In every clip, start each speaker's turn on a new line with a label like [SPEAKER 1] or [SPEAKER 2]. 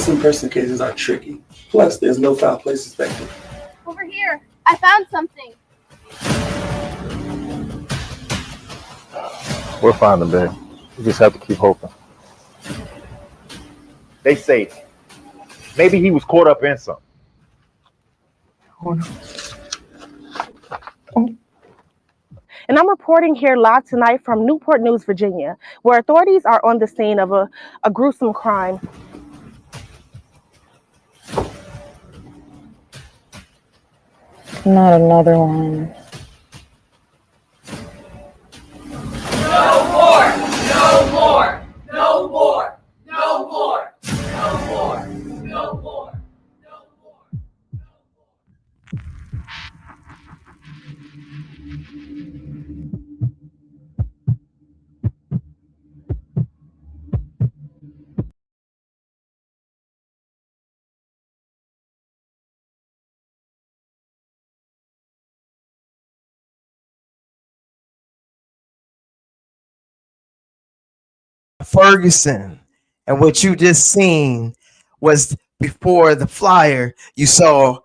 [SPEAKER 1] False impersonators are tricky. Plus, there's no foul play suspected.
[SPEAKER 2] Over here. I found something.
[SPEAKER 3] We'll find them, babe. We just have to keep hoping. They say maybe he was caught up in something.
[SPEAKER 4] And I'm reporting here live tonight from Newport News, Virginia, where authorities are on the scene of a gruesome crime.
[SPEAKER 5] Not another one.
[SPEAKER 6] No more! No more! No more! No more! No more! No more!
[SPEAKER 7] Ferguson, and what you just seen was before the flyer. You saw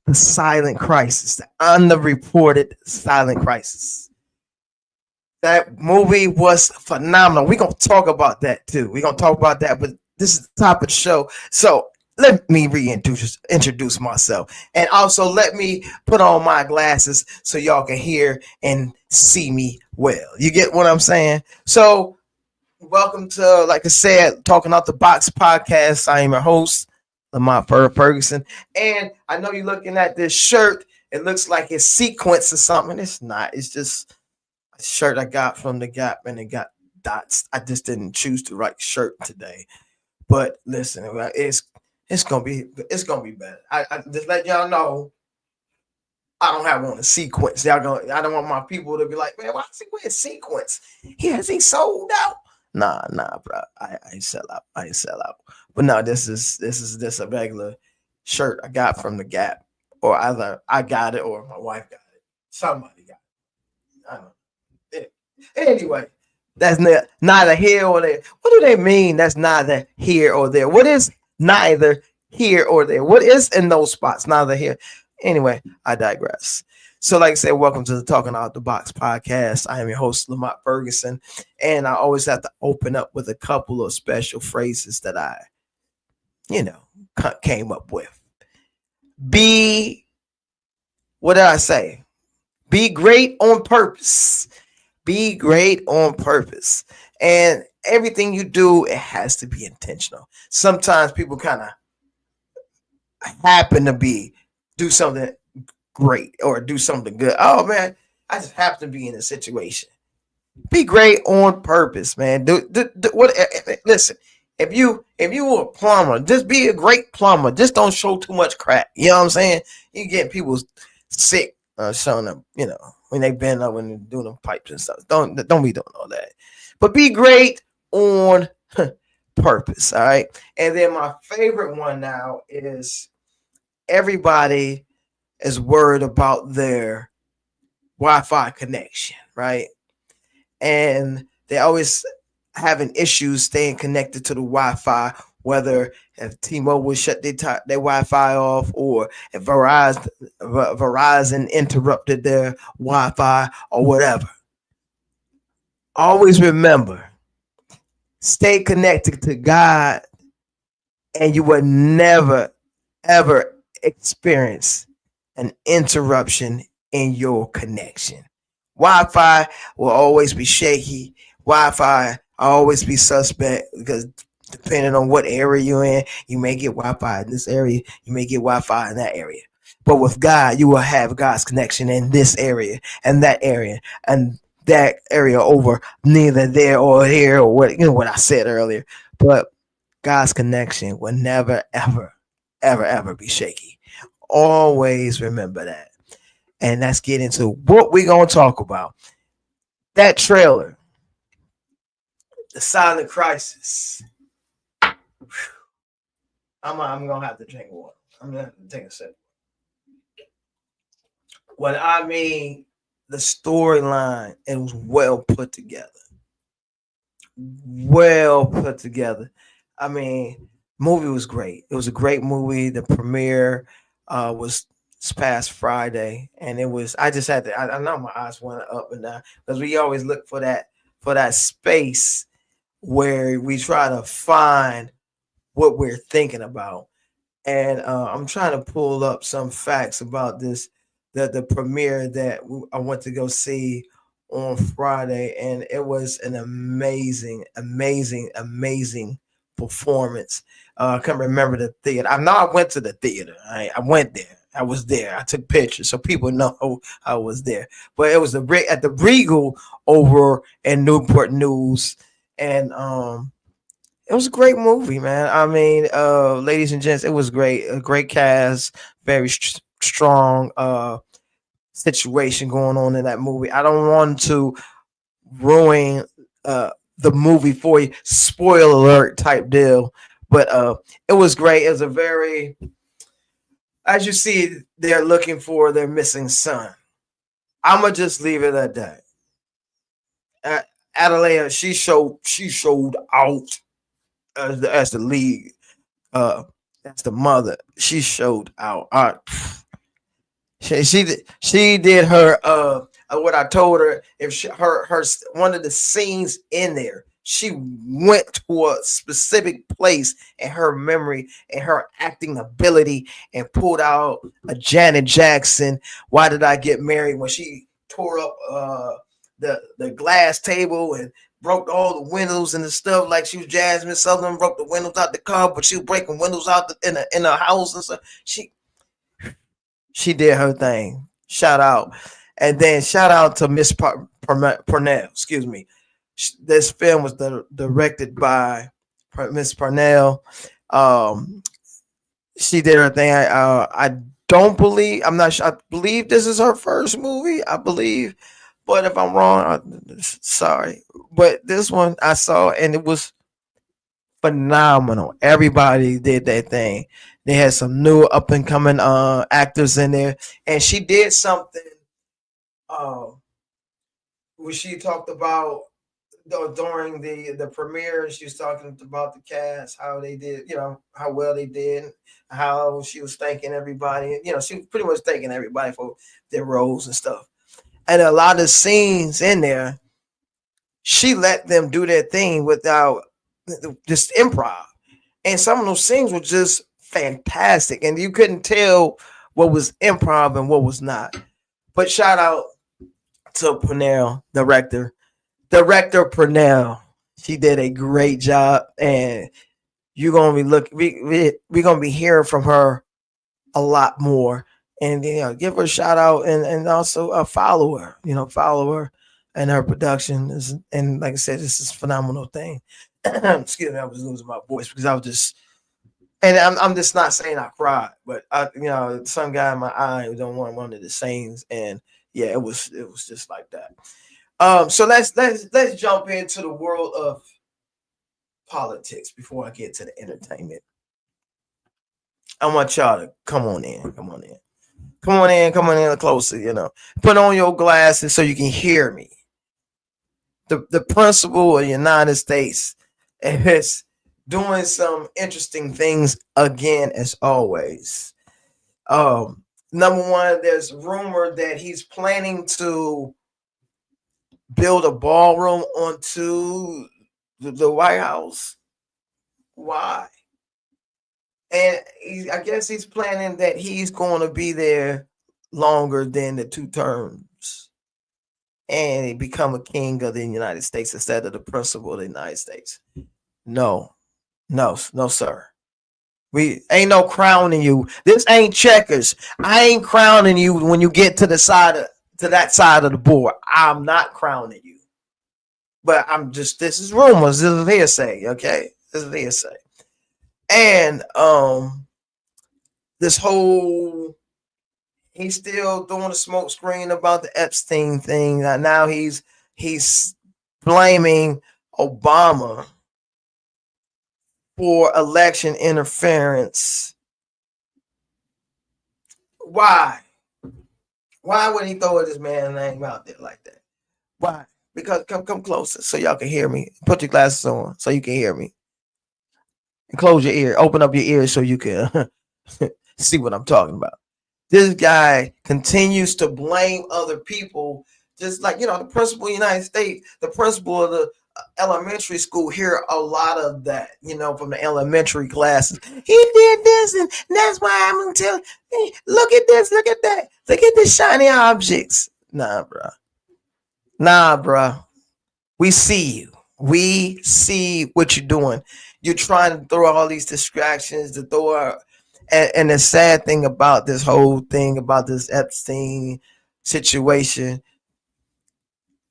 [SPEAKER 7] the silent crisis, the underreported silent crisis. That movie was phenomenal. We're gonna talk about that too. We're gonna talk about that, but this is the top of the show. So let me introduce myself, and also let me put on my glasses so y'all can hear and see me well. You get what I'm saying? So welcome to, like I said, Talking Out the Box podcast. I am your host, Lamont Ferguson. And I know you're looking at this shirt. It looks like it's sequence or something. It's not. It's just a shirt I got from the Gap, and it got dots. I just didn't choose the right shirt today. But listen, it's gonna be better. I just let y'all know I don't have on a sequence. I don't want my people to be like, man, why is he wearing sequence? Has he sold out? Nah, bro. I ain't sell out. But no, this is a regular shirt I got from the Gap, or either I got it or my wife got it. Somebody got it. I don't know. Anyway, that's neither here or there. What do they mean? That's neither here or there. What is neither here or there? What is in those spots? Neither here. Anyway, I digress. So, like I said, welcome to the Talking Out the Box podcast. I am your host, Lamont Ferguson, and I always have to open up with a couple of special phrases that I, came up with. What did I say? Be great on purpose. Be great on purpose. And everything you do, it has to be intentional. Sometimes people kind of happen to do something great or do something good. Oh man, I just happen to be in a situation. Be great on purpose, man. Listen, if you were a plumber, just be a great plumber. Just don't show too much crack. You know what I'm saying? You get people sick showing them, when they bend up and doing them pipes and stuff. Don't be doing all that. But be great on purpose. All right. And then my favorite one now is everybody is worried about their Wi-Fi connection, right? And they always having issues staying connected to the Wi-Fi, whether if T-Mobile shut their Wi-Fi off, or if Verizon interrupted their Wi-Fi or whatever. Always remember, stay connected to God, and you will never, ever experience an interruption in your connection. Wi-Fi will always be shaky. Wi-Fi always be suspect, because depending on what area you're in, you may get Wi-Fi in this area, you may get Wi-Fi in that area. But with God, you will have God's connection in this area and that area over neither there or here, or what I said earlier. But God's connection will never, ever, ever, ever be shaky. Always remember that. And let's get into what we're going to talk about. That trailer, The Silent Crisis. I'm going to have to drink water. I'm going to have to take a sip. What I mean, the storyline, it was well put together. Well put together. I mean, Movie was great. It was a great movie. The premiere was this past Friday, and it was. I just had to. I know my eyes went up and down because we always look for that space where we try to find what we're thinking about. And I'm trying to pull up some facts about this, the premiere that I went to go see on Friday, and it was an amazing, amazing, amazing performance. I can't remember the theater. I know I went to the theater. I went there. I was there. I took pictures so people know I was there. But it was at the Regal over in Newport News, and it was a great movie, man. I mean, ladies and gents, it was great. A great cast, very strong situation going on in that movie. I don't want to ruin the movie for you, spoiler alert type deal, but it was great. It was a very, as you see, they're looking for their missing son. I'm gonna just leave it at that. Adelaide, she showed out as the lead, as the mother. She showed out. She did her what I told her. If her one of the scenes in there, she went to a specific place in her memory and her acting ability and pulled out a Janet Jackson. Why did I get married? When she tore up the glass table and broke all the windows and the stuff, like she was Jasmine Southern, broke the windows out the car, but she was breaking windows out in the house and stuff. She did her thing. Shout out. And then shout out to Miss Purnell. Excuse me. This film was directed by Miss Purnell. She did her thing. I don't believe, I'm not sure. I believe this is her first movie. I believe. But if I'm wrong, sorry. But this one I saw, and it was phenomenal. Everybody did their thing. They had some new up and coming actors in there, and she did something. When she talked about during the premiere, she was talking about the cast, how they did, how well they did, how she was thanking everybody. She was pretty much thanking everybody for their roles and stuff. And a lot of scenes in there, she let them do their thing without just improv. And some of those scenes were just fantastic. And you couldn't tell what was improv and what was not. But shout out to Purnell, director Purnell. She did a great job. And you're going to be we're going to be hearing from her a lot more. And give her a shout out and also follow her. Follow her and her production. And like I said, this is a phenomenal thing. Excuse me, I was losing my voice because I was just, and I'm just not saying I cried, but some guy in my eye don't want one of the scenes, and yeah, it was just like that. So let's jump into the world of politics before I get to the entertainment. I want y'all to come on in closer, put on your glasses so you can hear me. The principal of the United States is doing some interesting things again, as always. Number one, there's rumor that he's planning to build a ballroom onto the White House. Why? And I guess he's planning that he's going to be there longer than the 2 terms and he become a king of the United States instead of the principal of the United States. No, sir. We ain't no crowning you. This ain't checkers. I ain't crowning you when you get to that side of the board. I'm not crowning you. But this is rumors. This is hearsay, okay? This is hearsay. And this whole, he's still throwing a smoke screen about the Epstein thing. Now he's blaming Obama for election interference. Why? Why would he throw this man's name out there like that? Why? Because come closer so y'all can hear me. Put your glasses on so you can hear me. and close your ear, open up your ears so you can see what I'm talking about. This guy continues to blame other people, just like, the principal of the United States, the principal of the elementary school, hear a lot of that, from the elementary classes. He did this, and that's why I'm gonna tell. Hey, look at this, look at that, look at the shiny objects. Nah, bro. We see you. We see what you're doing. You're trying to throw all these distractions to throw out. And the sad thing about this whole thing, about this Epstein situation,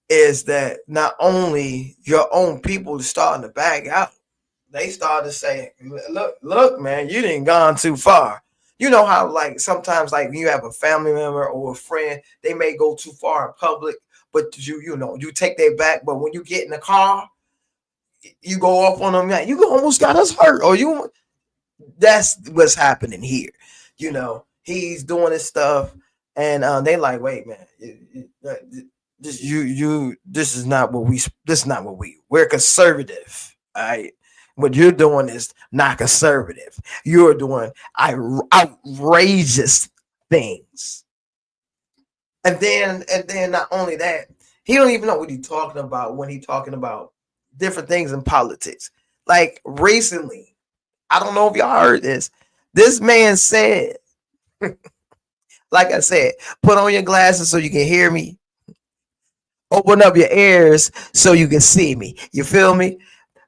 [SPEAKER 7] is that not only your own people are starting to back out, they started to say, look, man, you didn't gone too far. You know how, like, sometimes, like, you have a family member or a friend, they may go too far in public, but you take their back. But when you get in the car, you go off on them, man, you almost got us hurt, or you. That's what's happening here. He's doing this stuff, and they like, wait, man, this is not what we're conservative. All right, what you're doing is not conservative. You're doing outrageous things, and then not only that, he don't even know what he's talking about when he's talking about different things in politics. Like recently, I don't know if y'all heard this. This man said, like I said, put on your glasses so you can hear me. Open up your ears so you can see me. You feel me?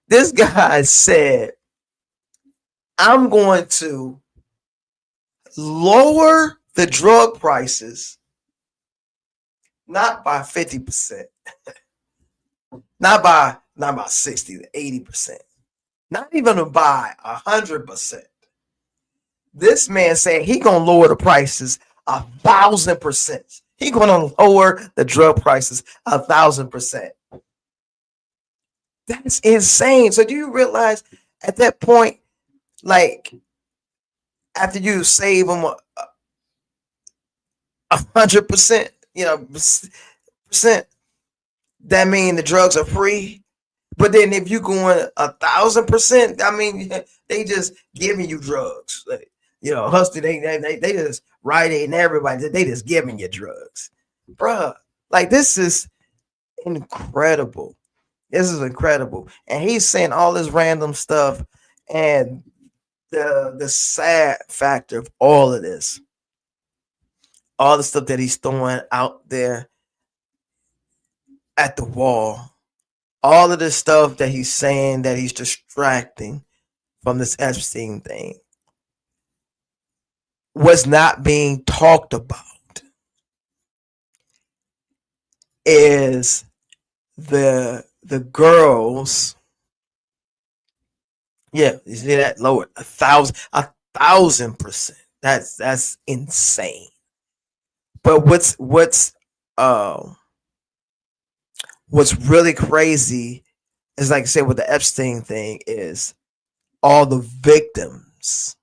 [SPEAKER 7] This guy said, I'm going to lower the drug prices, not by 50%, not by 60 to 80%, not even by 100%. This man said he gonna lower the prices 1,000%. He gonna lower the drug prices 1,000%. That's insane. So do you realize at that point, like, after you save them 100%, percent, that means the drugs are free. But then if you going 1,000%, I mean, they just giving you drugs. Like, Hustle, they just Rite Aid and everybody, they just giving you drugs, bruh. Like, this is incredible. This is incredible. And he's saying all this random stuff, and the sad factor of all of this, all the stuff that he's throwing out there at the wall, all of this stuff that he's saying that he's distracting from this Epstein thing, was not being talked about is the girls. Yeah, you see that lowered 1,000%. That's insane. But what's really crazy is, like I said, with the Epstein thing, is all the victims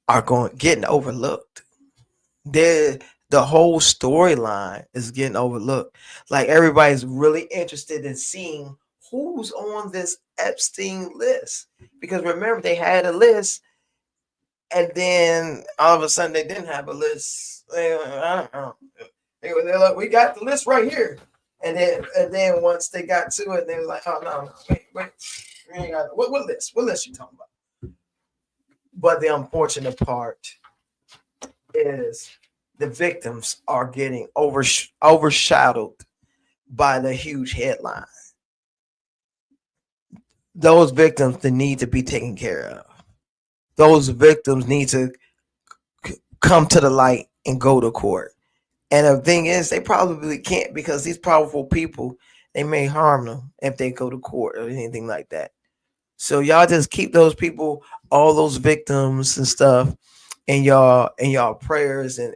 [SPEAKER 7] are getting overlooked. The whole storyline is getting overlooked. Like, everybody's really interested in seeing who's on this Epstein list, because remember, they had a list, and then all of a sudden they didn't have a list. I don't know. They're like, we got the list right here, and then once they got to it, they were like, oh no, wait, we ain't got what list? What list you talking about? But the unfortunate part is the victims are getting overshadowed by the huge headline. Those victims, they need to be taken care of. Those victims need to come to the light and go to court. And the thing is, they probably can't, because these powerful people, they may harm them if they go to court or anything like that. So y'all just keep those people, all those victims and stuff, in y'all prayers, and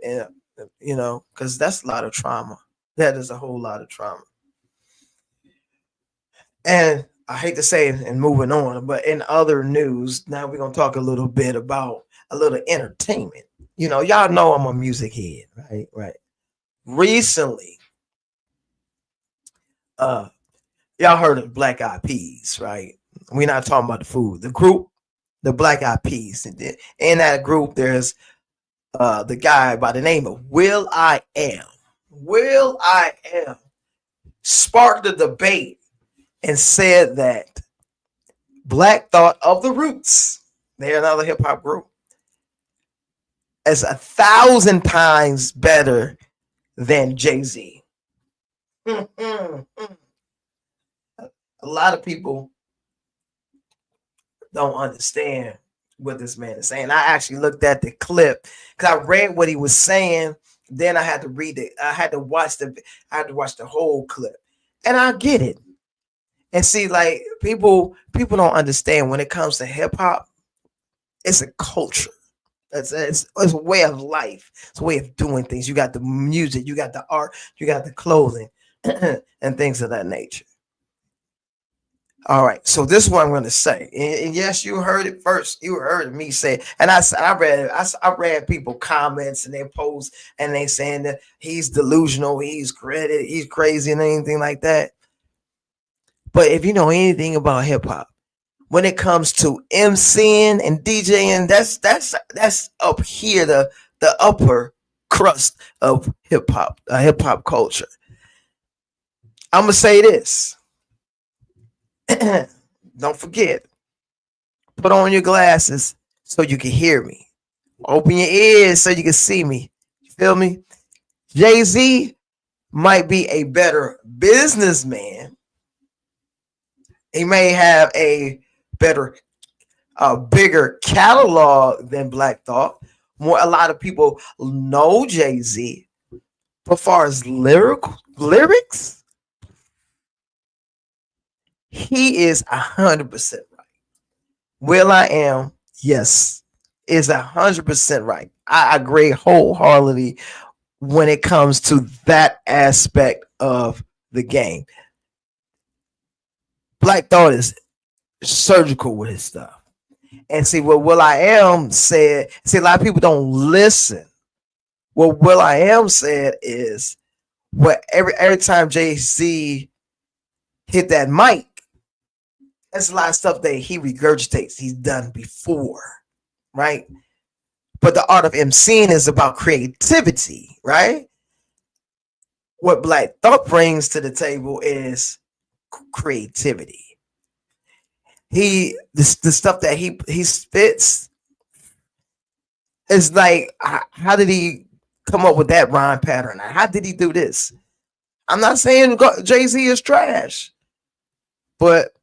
[SPEAKER 7] because that's a lot of trauma. That is a whole lot of trauma. And I hate to say it and moving on, but in other news, now we're gonna talk a little bit about a little entertainment. Y'all know I'm a music head, right? Right. Recently, y'all heard of Black Eyed Peas, right? We're not talking about the food. The group, the Black Eyed Peas. And in that group, there's the guy by the name of Will I Am. Will I Am sparked a debate and said that Black Thought of the Roots, they're another hip hop group, is 1,000 times better than Jay-Z. A lot of people don't understand what this man is saying. I actually looked at the clip because I read what he was saying. Then I had to read it. I had to watch the whole clip, and I get it. And see, like people don't understand when it comes to hip hop. It's a culture. It's a way of life. It's a way of doing things. You got the music, you got the art, you got the clothing, and things of that nature. All right, so this is what I'm going to say, and yes, you heard it first. You heard me say, and I read people comments and their posts, and they saying that he's delusional, he's crazy, and anything like that. But if you know anything about hip hop, when it comes to MCing and DJing, that's up here, the upper crust of hip hop culture. I'm gonna say this. Don't forget, put on your glasses so you can hear me. Open your ears so you can see me. You feel me? Jay-Z might be a better businessman. He may have a bigger catalog than Black Thought. A lot of people know Jay-Z. But as far as lyrics, he is 100% right. Will I Am, yes, is 100% right. I agree wholeheartedly when it comes to that aspect of the game. Black Thought is surgical with his stuff. And see what Will I Am said. See, a lot of people don't listen. What Will I Am said is what every time Jay-Z hit that mic, that's a lot of stuff that he regurgitates. He's done before, right? But the art of MCing is about creativity, right? What Black Thought brings to the table is creativity. The stuff that he spits is like, how did he come up with that rhyme pattern? How did he do this? I'm not saying Jay-Z is trash, but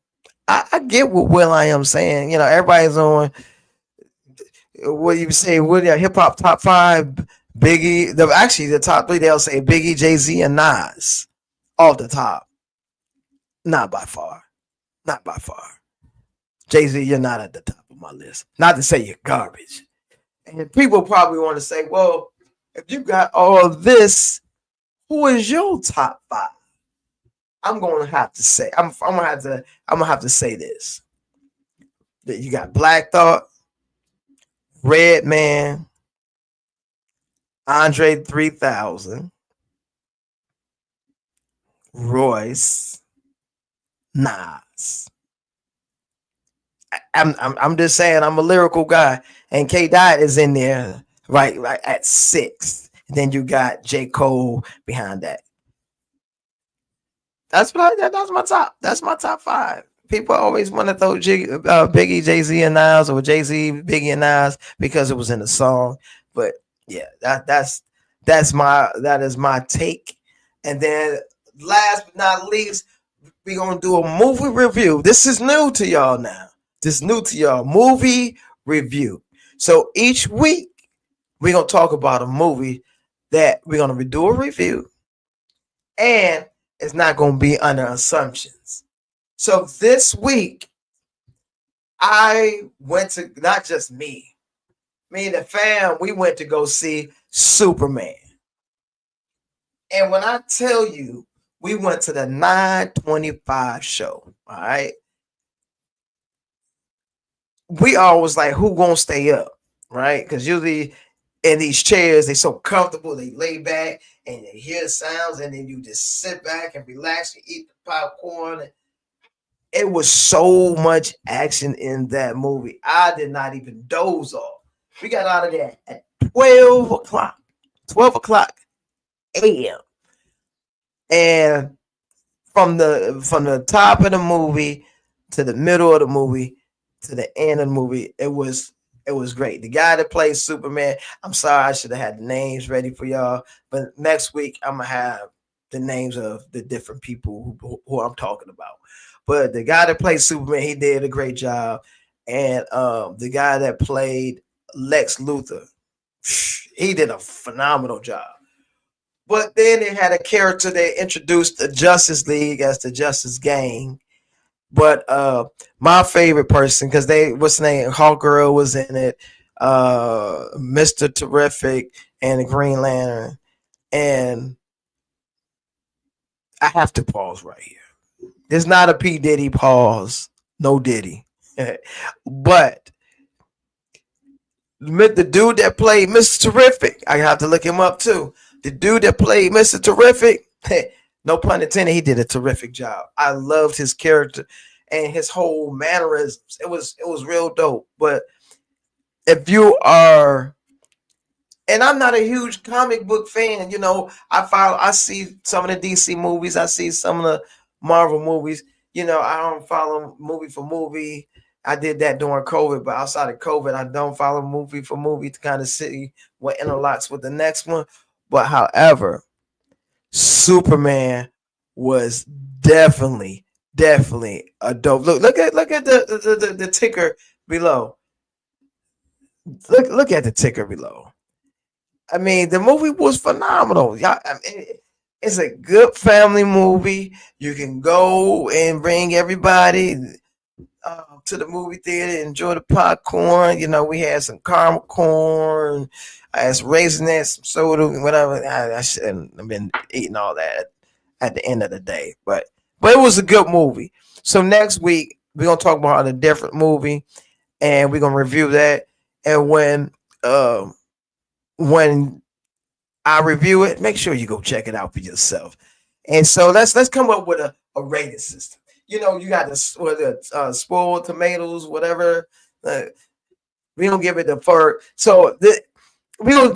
[SPEAKER 7] I get what Will I Am saying. You know, everybody's on what you say, hip hop top 5, Biggie. The top 3, they'll say Biggie, Jay-Z, and Nas off the top. Not by far. Not by far. Jay-Z, you're not at the top of my list. Not to say you're garbage. And people probably want to say, well, if you got all of this, who is your top 5? I'm gonna have to say, I'm gonna have to say this. That you got Black Thought, Redman, Andre 3000, Royce, Nas. I'm just saying, I'm a lyrical guy, and K Dot is in there right at 6. And then you got J. Cole behind that. That's my top. That's my top 5. People always want to throw Biggie, Jay-Z, and Nas, or Jay-Z, Biggie, and Nas because it was in the song. But yeah, that is my take. And then last but not least, we're gonna do a movie review. This is new to y'all now. This is new to y'all. Movie review. So each week we're gonna talk about a movie that we're gonna do a review, and it's not gonna be under assumptions. So this week, I went to, not just me and the fam, we went to go see Superman. And when I tell you, we went to the 9:25 show, all right? We always like, who gonna stay up, right? Because usually in these chairs, they're so comfortable, they lay back and they hear the sounds, and then you just sit back and relax and eat the popcorn. it was so much action in that movie. I did not even doze off. We got out of there at 12 o'clock, 12 o'clock a.m. And from the top of the movie to the middle of the movie to the end of the movie, it was great. The guy that plays Superman, I'm sorry, I should have had the names ready for y'all, but next week I'm gonna have the names of the different people who I'm talking about. But the guy that played Superman, he did a great job, and the guy that played Lex Luthor, he did a phenomenal job. But then they had a character that introduced the Justice League as the Justice Gang. But my favorite person, because what's the name? Hawkgirl was in it, Mr. Terrific, and the Green Lantern. And I have to pause right here. There's not a P. Diddy pause. No Diddy. But the dude that played Mr. Terrific, I have to look him up too. The dude that played Mr. Terrific, no pun intended, he did a terrific job. I loved his character and his whole mannerisms. It was real dope. But if you are, and I'm not a huge comic book fan, you know, I see some of the DC movies, I see some of the Marvel movies. You know, I don't follow movie for movie. I did that during COVID, but outside of COVID, I don't follow movie for movie to kind of see what interlocks with the next one. But however, Superman was definitely a dope. Look at the ticker below. Look at the ticker below. I mean, the movie was phenomenal. Y'all, I mean, it's a good family movie. You can go and bring everybody to the movie theater, enjoy the popcorn. You know, we had some caramel corn, I had some raisins, some soda, whatever. I shouldn't have been eating all that at the end of the day, but it was a good movie. So next week we're gonna talk about a different movie, and we're gonna review that. And when I review it, make sure you go check it out for yourself. And so let's come up with a rating system. You know, you got the spoiled tomatoes, whatever. We don't give it the Ferg. So we're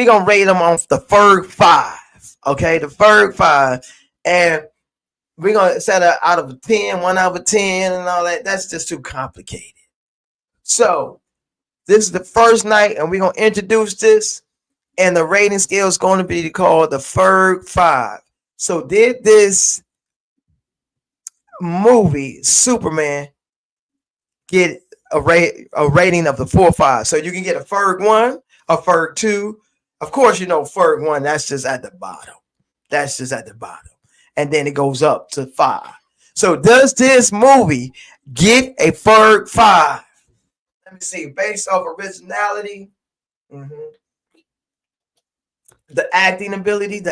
[SPEAKER 7] gonna rate them off the Ferg 5. Okay, the Ferg 5, and we're gonna set it out of 10, 1 out of 10, and all that. That's just too complicated. So this is the first night, and we're gonna introduce this, and the rating scale is going to be called the Ferg 5. So did this movie Superman get a rating of the 4 or 5? So you can get a Ferg 1, a Ferg 2. Of course, you know Ferg 1, that's just at the bottom. That's just at the bottom. And then it goes up to 5. So does this movie get a Ferg 5? Let me see. Based off originality, the acting ability,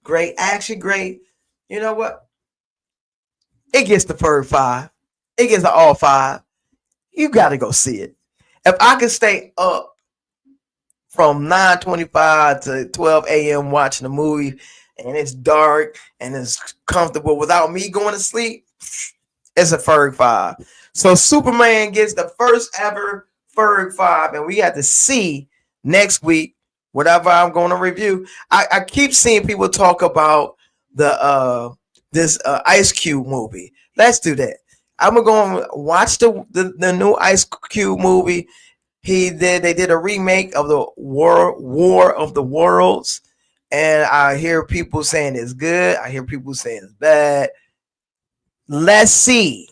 [SPEAKER 7] great action, great. You know what? It gets the Ferg 5. It gets the all 5. You got to go see it. If I could stay up from 9:25 to 12 a.m. watching a movie, and it's dark and it's comfortable without me going to sleep, it's a Ferg 5. So Superman gets the first ever Ferg 5, and we got to see next week whatever I'm going to review. I keep seeing people talk about the this Ice Cube movie. Let's do that. I'm going to watch the new Ice Cube movie. They did a remake of the War of the Worlds, and I hear people saying it's good. I hear people saying it's bad. Let's see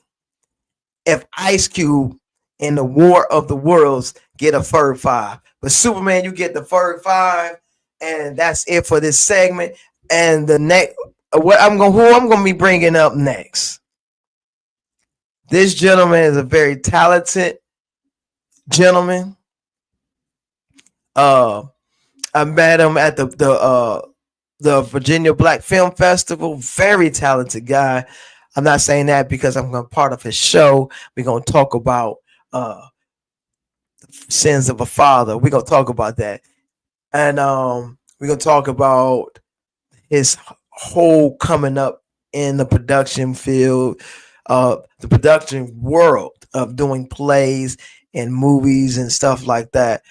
[SPEAKER 7] if Ice Cube and the War of the Worlds get a Ferg 5. But Superman, you get the Ferg 5, and that's it for this segment. And the next, who I'm gonna be bringing up next. This gentleman is a very talented gentleman. I met him at the Virginia Black Film Festival. Very talented guy. I'm not saying that because I'm part of his show. We're gonna talk about sins of a father. We're gonna talk about that, and we're gonna talk about his whole coming up in the production field. the production world of doing plays and movies and stuff like that.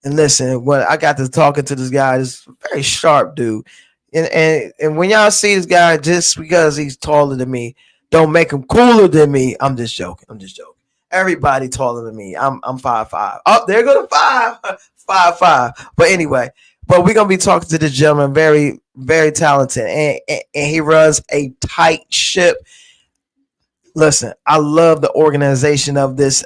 [SPEAKER 7] And listen, when I got to talking to this guy, this very sharp dude. And when y'all see this guy, just because he's taller than me, don't make him cooler than me. I'm just joking. I'm just joking. Everybody taller than me. I'm 5'5". Oh, there go the 5'5". But anyway, but we're gonna be talking to this gentleman, very, very talented, and he runs a tight ship. Listen, I love the organization of this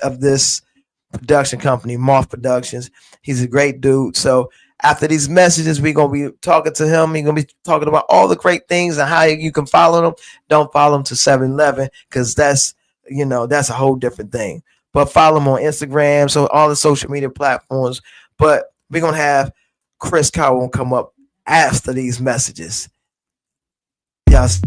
[SPEAKER 7] production company, Moth Productions. He's a great dude. So after these messages, we're gonna be talking to him. He's gonna be talking about all the great things and how you can follow them. Don't follow him to 7-Eleven because that's a whole different thing. But follow him on Instagram, so all the social media platforms. But we're gonna have Chris Cowell come up after these messages. Yes.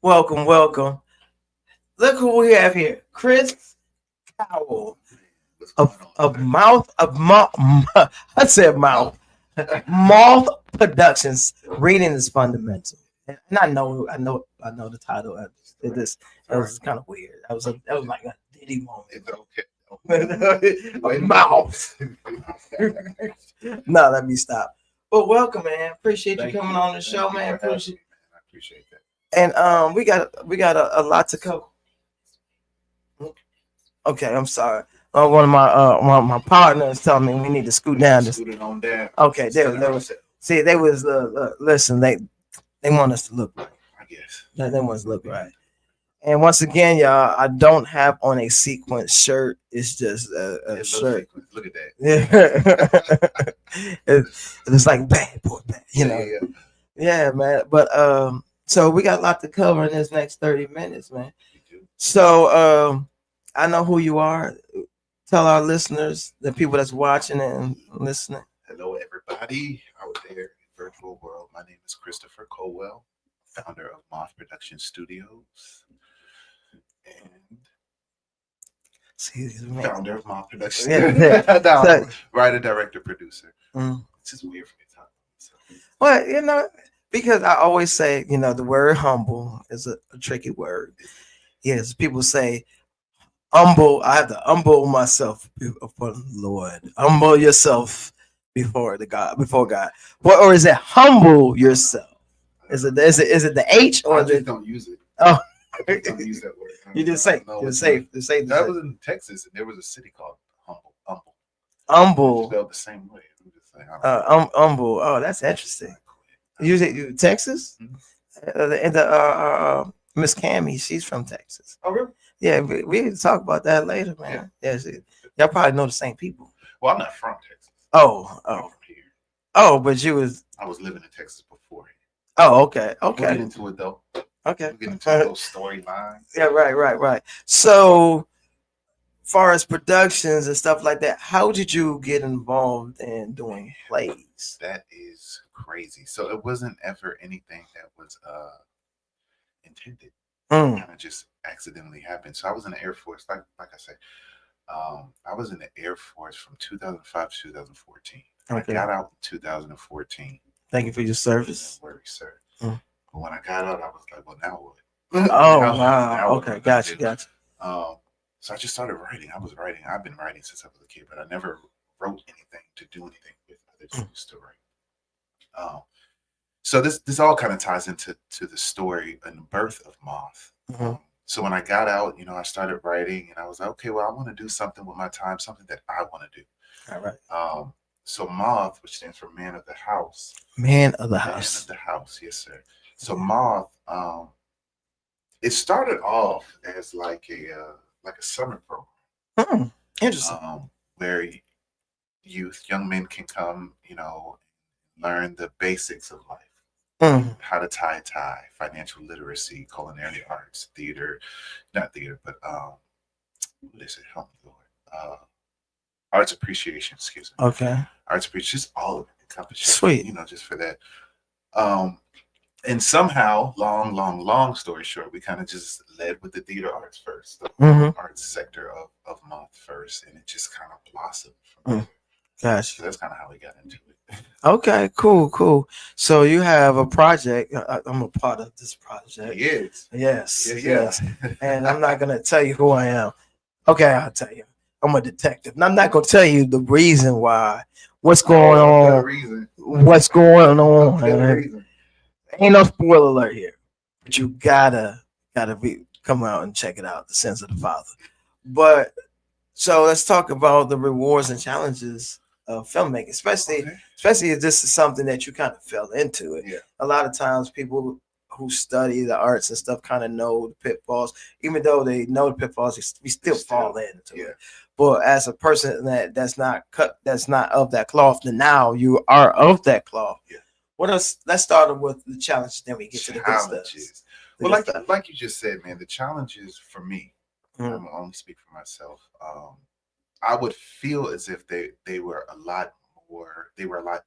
[SPEAKER 7] Welcome, welcome. Look who we have here. Chris Cowell of Mouth. I said Mouth. Moth Productions. Reading is fundamental. And I know the title of this. That was kind of weird. That was like a Diddy moment.
[SPEAKER 3] Okay.
[SPEAKER 7] Mouth. No, let me stop. But welcome, man. Appreciate you coming on the show, man.
[SPEAKER 3] I appreciate that.
[SPEAKER 7] And we got a lot to cover. Okay, I'm sorry. One of my partners telling me we need to scoot down.
[SPEAKER 3] Scoot on down.
[SPEAKER 7] Okay, they was listen. They want us to look right.
[SPEAKER 3] I guess
[SPEAKER 7] They want us to look right. And once again, y'all, I don't have on a sequin shirt. It's just a shirt.
[SPEAKER 3] Look at that.
[SPEAKER 7] It's like bad boy, bad, Yeah, man. But so we got a lot to cover in this next 30 minutes, man. So I know who you are. Tell our listeners, the people that's watching and listening.
[SPEAKER 3] Hello, everybody out there in the virtual world. My name is Christopher Colwell, founder of Moth Production Studios. And founder of Moth Production.
[SPEAKER 7] Yeah.
[SPEAKER 3] Writer, director, producer. It's just weird for me to talk about.
[SPEAKER 7] Well, because I always say, the word humble is a tricky word. Yes, people say humble. I have to humble myself before the Lord. Humble yourself before God. Or is it humble yourself? Is it the H or
[SPEAKER 3] I just don't use it.
[SPEAKER 7] Oh,
[SPEAKER 3] I just don't use that word.
[SPEAKER 7] You just say.
[SPEAKER 3] That was in Texas, and there was a city called Humble.
[SPEAKER 7] Humble.
[SPEAKER 3] Spelled the same way. I'm just saying.
[SPEAKER 7] Humble. Oh, that's interesting. You Texas? And Miss Cammy, she's from Texas.
[SPEAKER 3] Oh, really?
[SPEAKER 7] Yeah, we can talk about that later, man. Yeah, y'all probably know the same people.
[SPEAKER 3] Well, I'm not from Texas.
[SPEAKER 7] Oh,
[SPEAKER 3] I'm from here.
[SPEAKER 7] Oh, but I
[SPEAKER 3] was living in Texas before.
[SPEAKER 7] Oh, okay.
[SPEAKER 3] We'll get into it though.
[SPEAKER 7] Okay.
[SPEAKER 3] We'll get into those storylines.
[SPEAKER 7] Yeah, right. So far as productions and stuff like that, how did you get involved in doing plays?
[SPEAKER 3] That is crazy. So it wasn't ever anything that was intended.
[SPEAKER 7] Mm.
[SPEAKER 3] Kind of just accidentally happened. So I was in the Air Force, like I said, I was in the Air Force from 2005 to 2014.
[SPEAKER 7] Okay.
[SPEAKER 3] I got out in 2014.
[SPEAKER 7] Thank you for your service.
[SPEAKER 3] No worries, sir.
[SPEAKER 7] Mm.
[SPEAKER 3] But when I got out, I was like, well, now what?
[SPEAKER 7] Oh,
[SPEAKER 3] Now
[SPEAKER 7] wow.
[SPEAKER 3] what am
[SPEAKER 7] Okay,
[SPEAKER 3] I gonna
[SPEAKER 7] gotcha,
[SPEAKER 3] do?
[SPEAKER 7] gotcha.
[SPEAKER 3] So I just started writing. I was writing. I've been writing since I was a kid, but I never wrote anything to do anything with. I just used to write. So this all kind of ties into the story and the birth of Moth.
[SPEAKER 7] Mhm.
[SPEAKER 3] So when I got out, I started writing, and I was like, okay, well, I want to do something with my time, something that I want to do.
[SPEAKER 7] All right.
[SPEAKER 3] So Moth, which stands for Man of the House.
[SPEAKER 7] Man of the
[SPEAKER 3] Man
[SPEAKER 7] House.
[SPEAKER 3] of the House, yes, sir. So Moth, it started off as like a summer program,
[SPEAKER 7] Interesting.
[SPEAKER 3] where young men can come, learn the basics of life. How to tie a tie, financial literacy, culinary arts, theater, not theater, but what is it? Help me, Lord. Arts appreciation, excuse me.
[SPEAKER 7] Okay.
[SPEAKER 3] Arts appreciation, just all of it encompassed.
[SPEAKER 7] Sweet.
[SPEAKER 3] Just for that. And somehow, long story short, we kind of just led with the theater arts first, the arts sector of Moth first, and it just kind of blossomed from there.
[SPEAKER 7] Gotcha.
[SPEAKER 3] So that's kind of how we got into it.
[SPEAKER 7] Okay, cool. So you have a project. I'm a part of this project.
[SPEAKER 3] He is.
[SPEAKER 7] Yes.
[SPEAKER 3] Yeah.
[SPEAKER 7] Yes. And I'm not gonna tell you who I am. Okay, I'll tell you. I'm a detective. And I'm not gonna tell you the reason why. What's going on? What's going on? Ain't no spoiler alert here. But you gotta come out and check it out. The Sins of the Father. But so let's talk about the rewards and challenges of filmmaking, especially if this is something that you kind of fell into it.
[SPEAKER 3] Yeah.
[SPEAKER 7] A lot of times people who study the arts and stuff kind of know the pitfalls. Even though they know the pitfalls, we still fall into it. But as a person that's not of that cloth, and now you are of that cloth.
[SPEAKER 3] Yeah.
[SPEAKER 7] What else? Let's start with the challenges, then we get to the good stuff.
[SPEAKER 3] Well, like you just said, man, the challenges for me, I'm gonna only speak for myself. I would feel as if they were a lot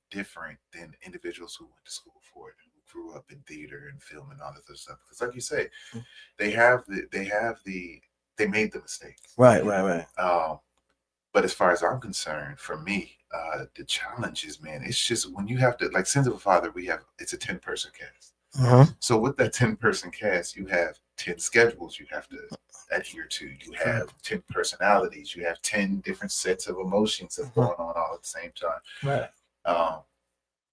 [SPEAKER 3] different than individuals who went to school for it, who grew up in theater and film and all this other stuff. Because, like you say, they made the mistakes.
[SPEAKER 7] Right.
[SPEAKER 3] But as far as I'm concerned, for me, the challenges, man, it's just when you have to, like Sins of a Father, it's a 10-person cast. So with that 10-person cast, you have 10 schedules you have to adhere to. You have 10 personalities. You have 10 different sets of emotions that's going on all at the same time.
[SPEAKER 7] Right.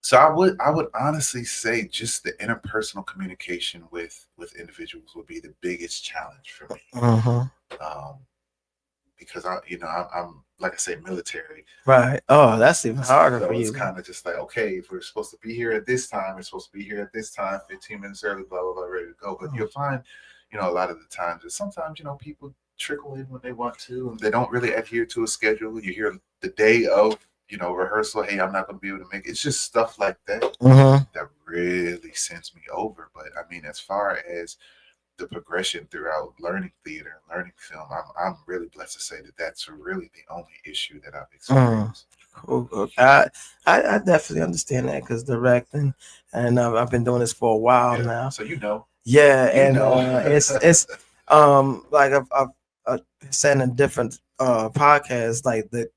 [SPEAKER 3] So I would honestly say just the interpersonal communication with individuals would be the biggest challenge for me. Because I'm like I say, military.
[SPEAKER 7] Right. Oh, that's even harder for you.
[SPEAKER 3] It's kind of just like, okay, if we're supposed to be here at this time, we're supposed to be here at this time, 15 minutes early, blah blah blah, ready to go. But you'll find, a lot of the times that sometimes people trickle in when they want to, and they don't really adhere to a schedule. You hear the day of rehearsal, hey, I'm not going to be able to make it. It's just stuff like that that really sends me over. But I mean, as far as the progression throughout learning theater and learning film, I'm really blessed to say that that's really the only issue that I've experienced.
[SPEAKER 7] Cool. I definitely understand that because directing, and I've been doing this for a while now.
[SPEAKER 3] So
[SPEAKER 7] it's like I've said in different podcasts, like the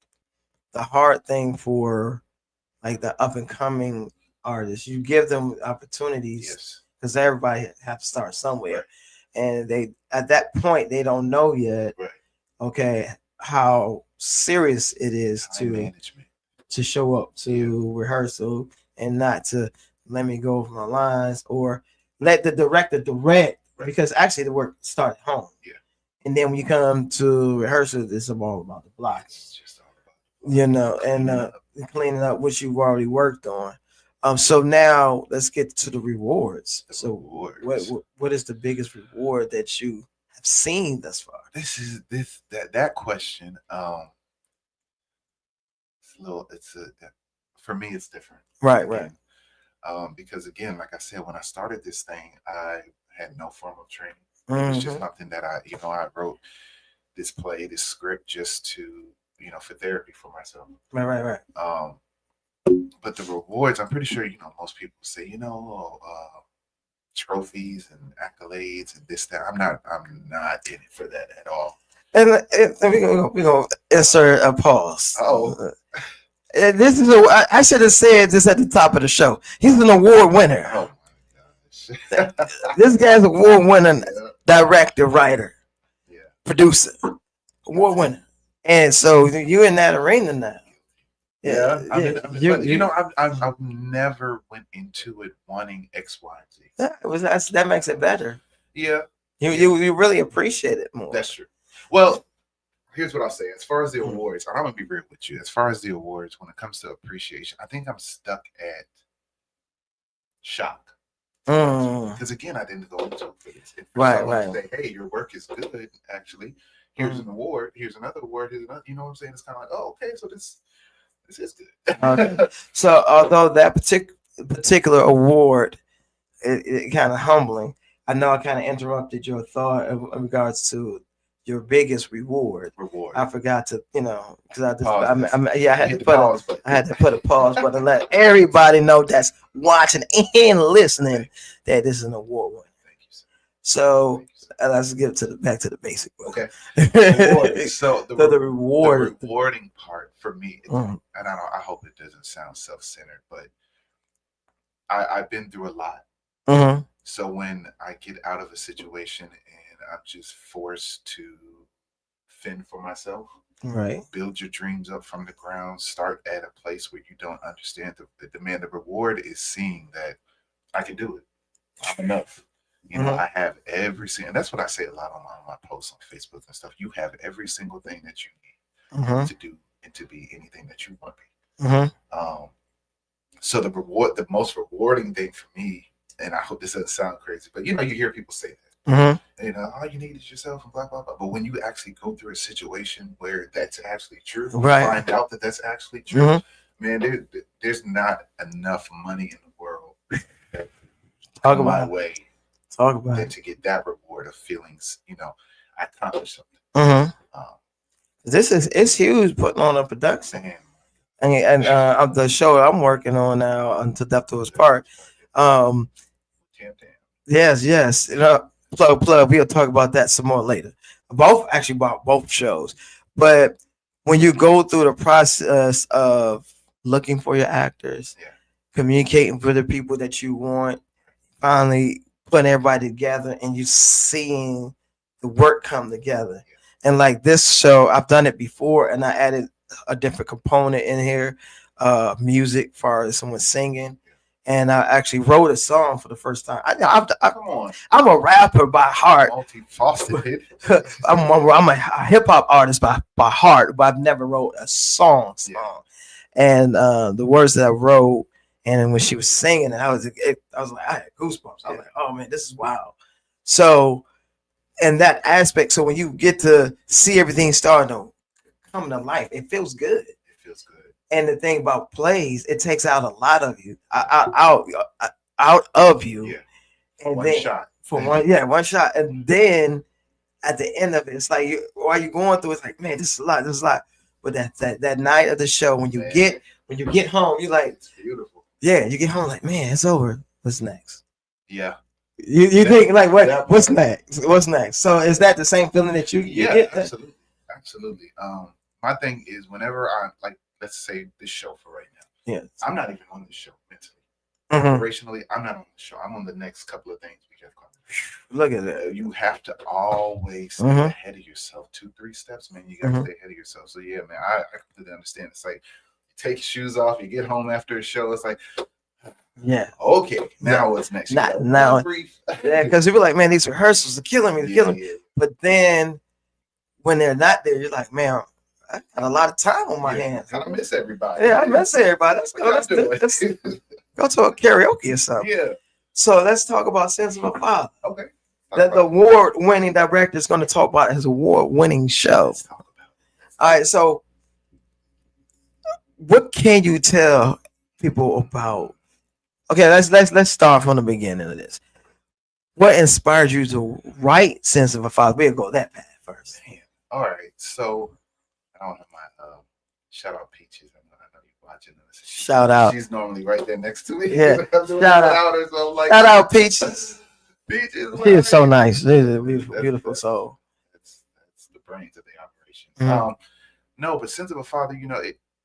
[SPEAKER 7] hard thing for like the up and coming artists, you give them opportunities because everybody have to start somewhere.
[SPEAKER 3] Right.
[SPEAKER 7] And they at that point they don't know yet, how serious it is to show up to rehearsal and not to let me go over my lines or let the director direct because actually the work started home. Yeah. And then when you come to rehearsal, it's all about the blocking. It's just all about and cleaning up what you've already worked on. So now let's get to the rewards. What is the biggest reward that you have seen thus far?
[SPEAKER 3] That question. For me, it's different.
[SPEAKER 7] Right.
[SPEAKER 3] Because again, like I said, when I started this thing, I had no formal training. It was just something that I wrote. this play, this script, just to for therapy for myself.
[SPEAKER 7] Right.
[SPEAKER 3] But the rewards, I'm pretty sure most people say trophies and accolades and this that. I'm not in it for that at all.
[SPEAKER 7] And we're gonna insert a pause.
[SPEAKER 3] Oh.
[SPEAKER 7] This is I should have said this at the top of the show. He's an award winner.
[SPEAKER 3] Oh my gosh.
[SPEAKER 7] This guy's award winning director, writer,
[SPEAKER 3] Yeah.
[SPEAKER 7] producer, award winner. And so you in that arena now.
[SPEAKER 3] Yeah. I've never went into it wanting X, Y, and Z.
[SPEAKER 7] That makes it better.
[SPEAKER 3] Yeah.
[SPEAKER 7] You really appreciate it more.
[SPEAKER 3] That's true. Well, here's what I'll say. As far as the awards, I'm gonna be real with you. As far as the awards, when it comes to appreciation, I think I'm stuck at shock. Because again, I didn't go into it for this.
[SPEAKER 7] Right.
[SPEAKER 3] Say, hey, your work is good. Actually, here's an award. Here's another award. Here's another. You know what I'm saying? It's kind of like, oh, okay, so this is good.
[SPEAKER 7] Okay. So although that particular award, it kind of humbling. I know I kind of interrupted your thought in regards to your biggest reward. I forgot to, because I had to put a pause button and let everybody know that's watching and listening that this is an award winner.
[SPEAKER 3] Thank you, sir.
[SPEAKER 7] So let's get back to the basic.
[SPEAKER 3] Okay. So the
[SPEAKER 7] reward,
[SPEAKER 3] the rewarding part for me, and I hope it doesn't sound self-centered, but I've been through a lot.
[SPEAKER 7] Mm-hmm.
[SPEAKER 3] So when I get out of a situation and I'm just forced to fend for myself,
[SPEAKER 7] right?
[SPEAKER 3] Build your dreams up from the ground. Start at a place where you don't understand the demand. The reward is seeing that I can do it. I'm enough. I have every single, and that's what I say a lot on my posts on Facebook and stuff. You have every single thing that you need to do and to be anything that you want to be. So the most rewarding thing for me, and I hope this doesn't sound crazy, but you hear people say that. All you need is yourself and blah blah blah. But when you actually go through a situation where that's actually true,
[SPEAKER 7] right?
[SPEAKER 3] Find out that that's actually true, man. There's not enough money in the world.
[SPEAKER 7] Talk about
[SPEAKER 3] it to get that reward of feelings. I accomplished something.
[SPEAKER 7] It's huge putting on a production.
[SPEAKER 3] Man.
[SPEAKER 7] And the show I'm working on now, Until Death Do Us Part. Yes. Plug. We'll talk about that some more later. Both shows. But when you go through the process of looking for your actors, communicating with the people that you want, finally putting everybody together, and you seeing the work come together. And like this show, I've done it before, and I added a different component in here, music, as far as someone singing. And I actually wrote a song for the first time. I'm a rapper by heart.
[SPEAKER 3] Multifaceted.
[SPEAKER 7] I'm a hip hop artist by heart, but I've never wrote a song. And the words that I wrote, and when she was singing, I was like, I had goosebumps. I was like, oh man, this is wild. So, in that aspect, so when you get to see everything starting to come to life, it feels good. And the thing about plays, it takes out a lot of you, out of you.
[SPEAKER 3] Yeah.
[SPEAKER 7] And
[SPEAKER 3] one
[SPEAKER 7] then,
[SPEAKER 3] shot.
[SPEAKER 7] One shot. And then at the end of it, it's like while you're going through, it's like, man, this is a lot. But that night of the show, when you get home, you're like,
[SPEAKER 3] it's beautiful.
[SPEAKER 7] Yeah, you get home like, man, it's over. What's next?
[SPEAKER 3] Yeah.
[SPEAKER 7] You think like what's next? What's next? So is that the same feeling that you get?
[SPEAKER 3] Absolutely. My thing is whenever let's say this show for right now.
[SPEAKER 7] Yeah.
[SPEAKER 3] I'm not even on the show mentally. Operationally, I'm not on the show. I'm on the next couple of things we have coming.
[SPEAKER 7] Look at that.
[SPEAKER 3] You have to always stay ahead of yourself. 2-3 steps, man. You gotta stay ahead of yourself. So yeah, man, I completely understand. It's like you take your shoes off, you get home after a show, it's like okay, now what's next?
[SPEAKER 7] Now because people like, man, these rehearsals are killing me, But then when they're not there, you're like, man, I got a lot of time on my hands.
[SPEAKER 3] I miss everybody.
[SPEAKER 7] Yeah, I miss everybody. Let's go to a karaoke or something.
[SPEAKER 3] Yeah.
[SPEAKER 7] So let's talk about Sense of a Father.
[SPEAKER 3] Okay.
[SPEAKER 7] That the award-winning director is going to talk about his award-winning show.
[SPEAKER 3] Let's talk about it.
[SPEAKER 7] All right. So, what can you tell people about? Okay, let's start from the beginning of this. What inspired you to write Sense of a Father? We'll go that path first.
[SPEAKER 3] All right. So I don't have my shout out Peaches. I know you're watching this.
[SPEAKER 7] Shout out.
[SPEAKER 3] She's normally right there next to me.
[SPEAKER 7] Yeah.
[SPEAKER 3] I'm doing
[SPEAKER 7] Shout
[SPEAKER 3] it
[SPEAKER 7] out.
[SPEAKER 3] without her, so I'm like,
[SPEAKER 7] Shout out Peaches.
[SPEAKER 3] Peaches.
[SPEAKER 7] She is so nice. She's a beautiful,
[SPEAKER 3] That's-
[SPEAKER 7] beautiful soul.
[SPEAKER 3] That's the brains of the operation.
[SPEAKER 7] Mhm.
[SPEAKER 3] No, but Sins of a Father,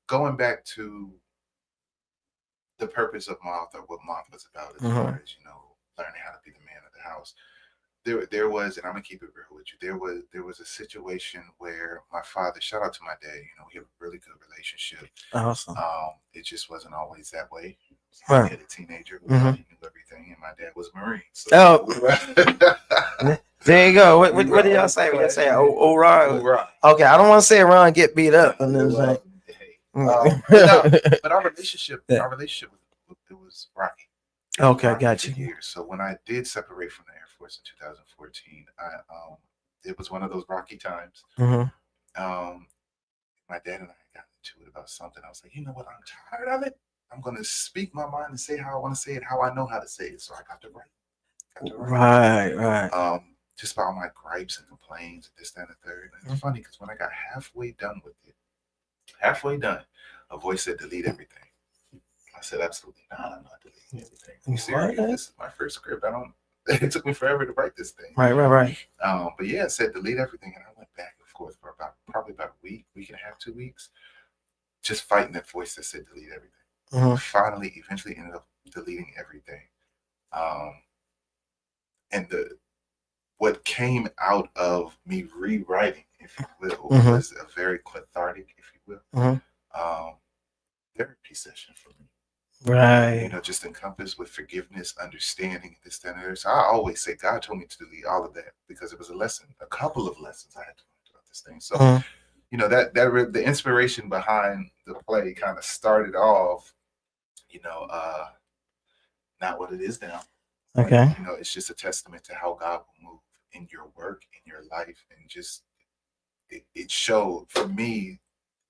[SPEAKER 3] going back to the purpose of Moth, or what Moth was about, as far as learning how to be the man of the house. There was, and I'm gonna keep it real with you. There was a situation where my father, shout out to my dad, we have a really good relationship.
[SPEAKER 7] Awesome.
[SPEAKER 3] It just wasn't always that way.
[SPEAKER 7] Right.
[SPEAKER 3] I had a teenager who
[SPEAKER 7] Mhm.
[SPEAKER 3] he knew everything, and my dad was a Marine. So.
[SPEAKER 7] Oh. There you go. What did y'all say? What y'all say? Oh, Ron.
[SPEAKER 3] Right.
[SPEAKER 7] Okay, I don't want to say Ron get beat up. And then
[SPEAKER 3] Well,
[SPEAKER 7] like,
[SPEAKER 3] hey.
[SPEAKER 7] Mm.
[SPEAKER 3] But our relationship,
[SPEAKER 7] Yeah.
[SPEAKER 3] it was rocky.
[SPEAKER 7] Okay,
[SPEAKER 3] Rocky
[SPEAKER 7] got
[SPEAKER 3] for
[SPEAKER 7] you.
[SPEAKER 3] years. So when I did separate from the Air Force in 2014, it was one of those rocky times.
[SPEAKER 7] Mhm.
[SPEAKER 3] My dad and I got into it about something. I was like, you know what? I'm tired of it. I'm gonna speak my mind and say how I want to say it, how I know how to say it. So I got to write.
[SPEAKER 7] Right.
[SPEAKER 3] Just about my gripes and complaints, this, that, and the third. And it's funny because when I got halfway done with it, a voice said, delete everything. I said, absolutely not. I'm not deleting everything. I'm serious.
[SPEAKER 7] What?
[SPEAKER 3] This is my first script. It took me forever to write this thing.
[SPEAKER 7] Right.
[SPEAKER 3] But yeah, it said delete everything. And I went back and forth for probably about a week and a half, 2 weeks, just fighting that voice that said delete everything.
[SPEAKER 7] Mhm.
[SPEAKER 3] Finally, eventually ended up deleting everything. And what came out of me rewriting, if you will,
[SPEAKER 7] Mhm.
[SPEAKER 3] was a very cathartic, if you will,
[SPEAKER 7] Mhm.
[SPEAKER 3] therapy session for me.
[SPEAKER 7] Right.
[SPEAKER 3] Just encompassed with forgiveness, understanding, this, that, and the other. So I always say God told me to delete all of that because it was a couple of lessons I had to learn about this thing. So,
[SPEAKER 7] Mhm.
[SPEAKER 3] the inspiration behind the play kind of started off, not what it is now.
[SPEAKER 7] Okay.
[SPEAKER 3] It's just a testament to how God will move in your work, in your life, and just it showed for me.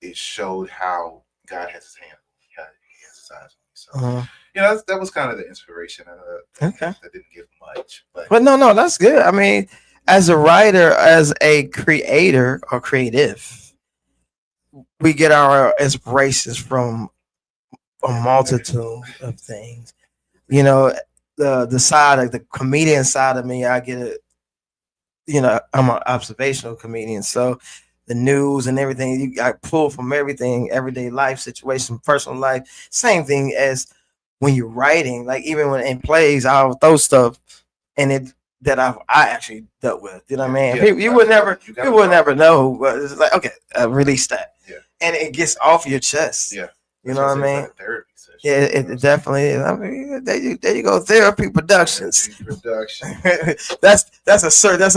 [SPEAKER 3] It showed how God has His hand. He has His eyes on me. So
[SPEAKER 7] Mhm.
[SPEAKER 3] that was kind of the inspiration.
[SPEAKER 7] Okay.
[SPEAKER 3] That didn't give much, but
[SPEAKER 7] But no, that's good. I mean, as a writer, as a creator or creative, we get our inspirations from a multitude of things. The side of the comedian side of me, I get it. I'm an observational comedian, so the news and everything I pull from everything, everyday life situation, personal life. Same thing as when you're writing, like even when in plays, I'll throw stuff in it that I actually dealt with. You know what I mean?
[SPEAKER 3] Yeah,
[SPEAKER 7] You would never,
[SPEAKER 3] you gotta
[SPEAKER 7] people would
[SPEAKER 3] talk.
[SPEAKER 7] never know, but it's like, okay, release that,
[SPEAKER 3] Yeah.
[SPEAKER 7] and it gets off your chest.
[SPEAKER 3] Yeah.
[SPEAKER 7] You know what I mean?
[SPEAKER 3] Like a therapy session.
[SPEAKER 7] Yeah, it definitely is. I mean, there you go, Therapy Productions.
[SPEAKER 3] Production.
[SPEAKER 7] That's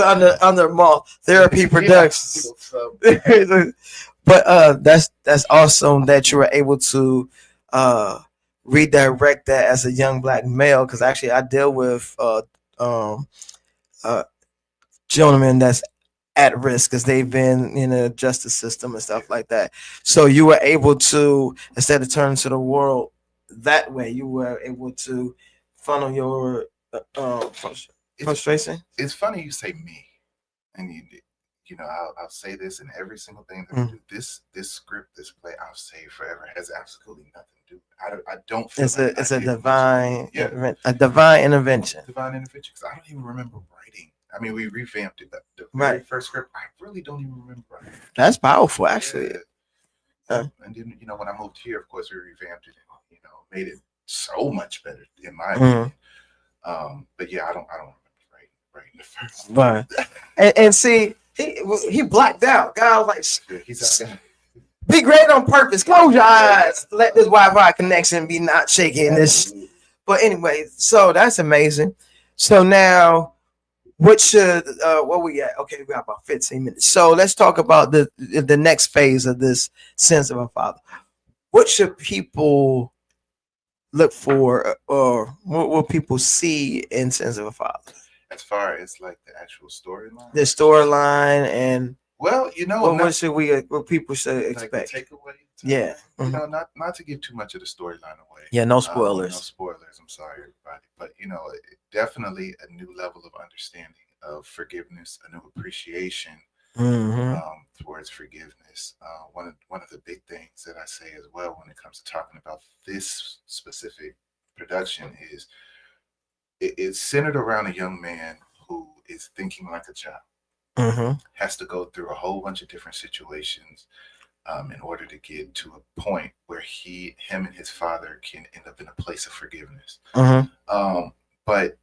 [SPEAKER 7] under mall Therapy Productions. But that's awesome that you were able to redirect that as a young black male, because actually I deal with gentlemen that's at risk because they've been in the justice system and stuff like that. So you were able to, instead of turning to the world that way, you were able to funnel your frustration.
[SPEAKER 3] It's funny you say me, and I'll say this in every single thing that I do. This script, this play, I'll say forever has absolutely nothing to do. I don't feel
[SPEAKER 7] It's a divine intervention.
[SPEAKER 3] Divine intervention, because I don't even remember writing. I mean, we revamped it. The very first script, I really don't even remember writing.
[SPEAKER 7] That's powerful, actually.
[SPEAKER 3] And then when I moved here, of course, we revamped it and made it so much better in my opinion. But yeah, I don't remember writing the first.
[SPEAKER 7] Right. and see, he blacked out. God was like,
[SPEAKER 3] he's
[SPEAKER 7] be great on purpose. Close your eyes. Let this Wi-Fi connection be not shaking. But anyway, so that's amazing. So now, what we at? Okay, we got about 15 minutes. So let's talk about the next phase of this Sense of a Father. What should people look for, or what will people see in Sense of a Father?
[SPEAKER 3] As far as like the actual storyline?
[SPEAKER 7] The storyline and
[SPEAKER 3] what
[SPEAKER 7] people should expect?
[SPEAKER 3] Like the takeaway?
[SPEAKER 7] Yeah.
[SPEAKER 3] Not to give too much of the storyline away.
[SPEAKER 7] Yeah, no spoilers.
[SPEAKER 3] No spoilers. I'm sorry, everybody. But definitely a new level of understanding of forgiveness, a new appreciation
[SPEAKER 7] Mhm.
[SPEAKER 3] Towards forgiveness. One of the big things that I say as well when it comes to talking about this specific production is it's centered around a young man who is thinking like a child,
[SPEAKER 7] Mhm.
[SPEAKER 3] has to go through a whole bunch of different situations in order to get to a point where him and his father can end up in a place of forgiveness.
[SPEAKER 7] Mhm.
[SPEAKER 3] But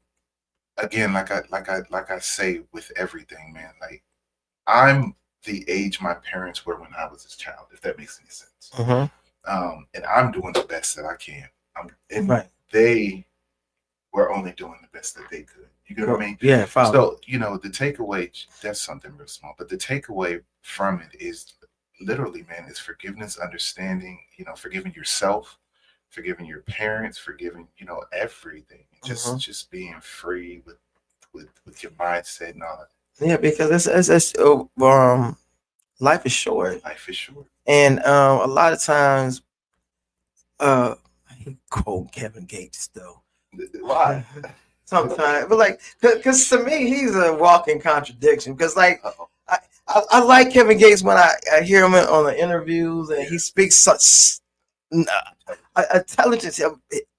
[SPEAKER 3] again, like I say with everything, man, like I'm the age my parents were when I was a child, if that makes any sense.
[SPEAKER 7] Mhm.
[SPEAKER 3] And I'm doing the best that I can. And
[SPEAKER 7] Right.
[SPEAKER 3] they were only doing the best that they could. You get what I mean?
[SPEAKER 7] Yeah. Father.
[SPEAKER 3] So, the takeaway, that's something real small, but the takeaway from it is literally, man, is forgiveness, understanding, forgiving yourself, forgiving your parents, forgiving, everything. Just being free with your mindset and all that.
[SPEAKER 7] Yeah, because life is short,
[SPEAKER 3] Life is short.
[SPEAKER 7] and a lot of times, I quote Kevin Gates though.
[SPEAKER 3] Why?
[SPEAKER 7] Sometimes, but like, because to me, he's a walking contradiction. Because like,
[SPEAKER 3] Uh-oh.
[SPEAKER 7] I like Kevin Gates when I hear him on the interviews, and he speaks such intelligence.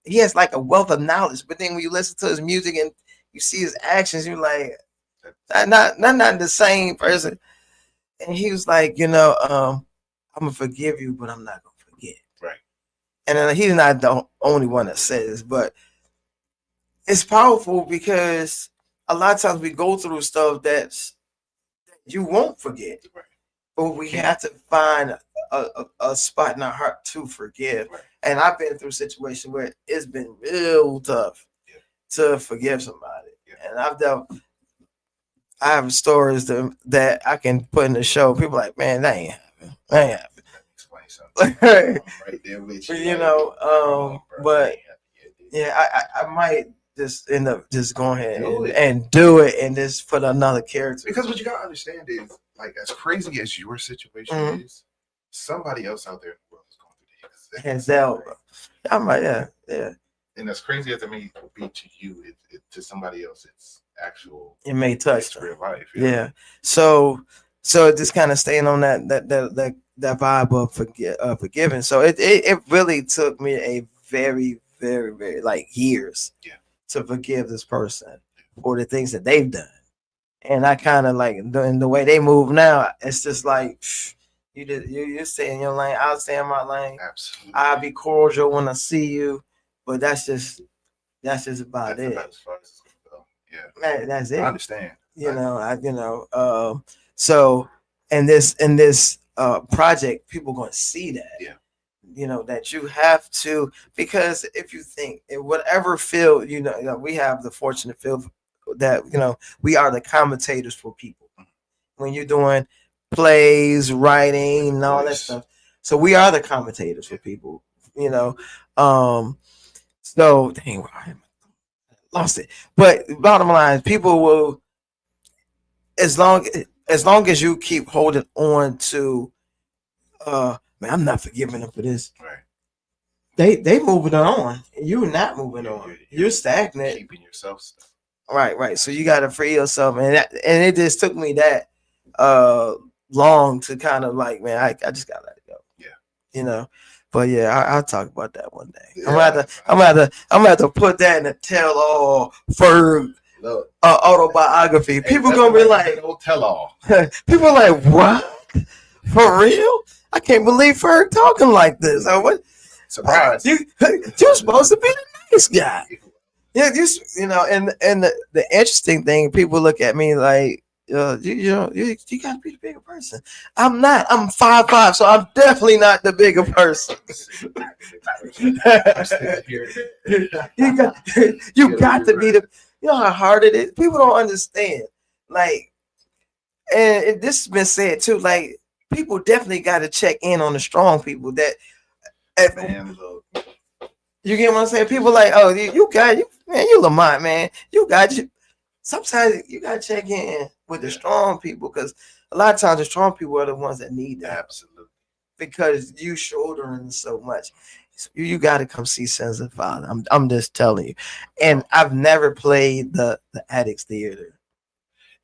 [SPEAKER 7] He has like a wealth of knowledge. But then when you listen to his music and you see his actions, you're like, not the same person. And he was like, I'm gonna forgive you, but I'm not gonna forget.
[SPEAKER 3] Right.
[SPEAKER 7] And then he's not the only one that says, but it's powerful because a lot of times we go through stuff that you won't forget,
[SPEAKER 3] Right.
[SPEAKER 7] but we have to find a spot in our heart to forgive.
[SPEAKER 3] Right.
[SPEAKER 7] And I've been through situations where it's been real tough to forgive somebody, and I have stories that I can put in the show. People are like, man, that ain't happening. That ain't happening.
[SPEAKER 3] Explain something. I'm right there with you.
[SPEAKER 7] But yeah, I might just end up just going ahead and do it and just put another character.
[SPEAKER 3] Because what you gotta understand is, like, as crazy as your situation is, somebody else out there in the world is going through the exact same thing.
[SPEAKER 7] I might, yeah.
[SPEAKER 3] And as crazy as it may be to you, to somebody else, it's actual.
[SPEAKER 7] It may touch
[SPEAKER 3] real life.
[SPEAKER 7] Yeah. So just kind of staying on that vibe of forgiving. So it really took me a very, very, very like years to forgive this person for the things that they've done. And I kind of like in the way they move now, it's just like you stay in your lane, I'll stay in my lane.
[SPEAKER 3] Absolutely.
[SPEAKER 7] I'll be cordial when I see you, but that's just about it.
[SPEAKER 3] About as far as it's gonna go. Yeah.
[SPEAKER 7] That's it.
[SPEAKER 3] I understand.
[SPEAKER 7] So in this project, people going to see that.
[SPEAKER 3] Yeah.
[SPEAKER 7] That you have to, because if you think in whatever field, we have the fortunate field that we are the commentators for people when you're doing plays, writing, and all that stuff. So we are the commentators for people. So dang, I lost it. But bottom line, people will, as long as you keep holding on to, man, I'm not forgiving them for this.
[SPEAKER 3] Right.
[SPEAKER 7] They moving on. You're not moving on. You're stagnant.
[SPEAKER 3] Keeping yourself stuck.
[SPEAKER 7] Right. So you got to free yourself, and it just took me that long to kind of like, man, I just gotta let it go.
[SPEAKER 3] Yeah.
[SPEAKER 7] But yeah, I'll talk about that one day. Yeah. I'm gonna have to put that in the tell-all Ferg autobiography.
[SPEAKER 3] Hey,
[SPEAKER 7] people gonna be like,
[SPEAKER 3] "No tell-all."
[SPEAKER 7] People are like, what? For real? I can't believe Ferg talking like this. What?
[SPEAKER 3] Surprise!
[SPEAKER 7] You're supposed to be the nice guy. Yeah, and the interesting thing, people look at me like, you gotta be the bigger person. I'm not. I'm 5'5", so I'm definitely not the bigger person. you got to be the. You know how hard it is. People don't understand. Like, and this has been said too. Like, people definitely got to check in on the strong people. That, you get what I'm saying? People like, oh, you got you, man. You Lamont, man. You got you. Sometimes you got to check in with the strong people, because a lot of times the strong people are the ones that need that.
[SPEAKER 3] Absolutely.
[SPEAKER 7] Because you shouldering so much. You got to come see Sons of Father. I'm just telling you. And I've never played the Addicts Theater.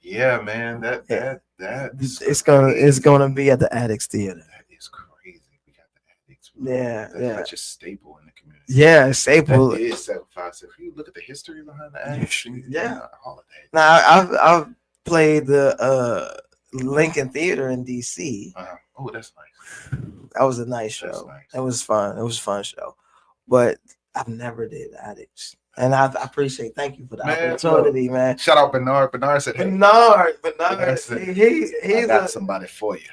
[SPEAKER 3] Yeah, man.
[SPEAKER 7] Yeah.
[SPEAKER 3] That's
[SPEAKER 7] It's gonna
[SPEAKER 3] crazy.
[SPEAKER 7] be at the Addicts Theater.
[SPEAKER 3] That is crazy. We got the addicts.
[SPEAKER 7] Yeah,
[SPEAKER 3] That's such a staple in the community.
[SPEAKER 7] yeah.
[SPEAKER 3] That
[SPEAKER 7] Staple.
[SPEAKER 3] is 757. If you look at the history behind the addicts,
[SPEAKER 7] Yeah.
[SPEAKER 3] all of that.
[SPEAKER 7] Now I've played the Lincoln Theater in DC.
[SPEAKER 3] Oh, that's nice.
[SPEAKER 7] That was a nice
[SPEAKER 3] That's
[SPEAKER 7] show.
[SPEAKER 3] nice.
[SPEAKER 7] It was fun. It was a fun show. But I've never did Addicts. And I appreciate, thank you for the opportunity, man.
[SPEAKER 3] Shout out Bernard. Bernard said, "Hey,
[SPEAKER 7] Bernard,
[SPEAKER 3] I
[SPEAKER 7] he's
[SPEAKER 3] got somebody for you."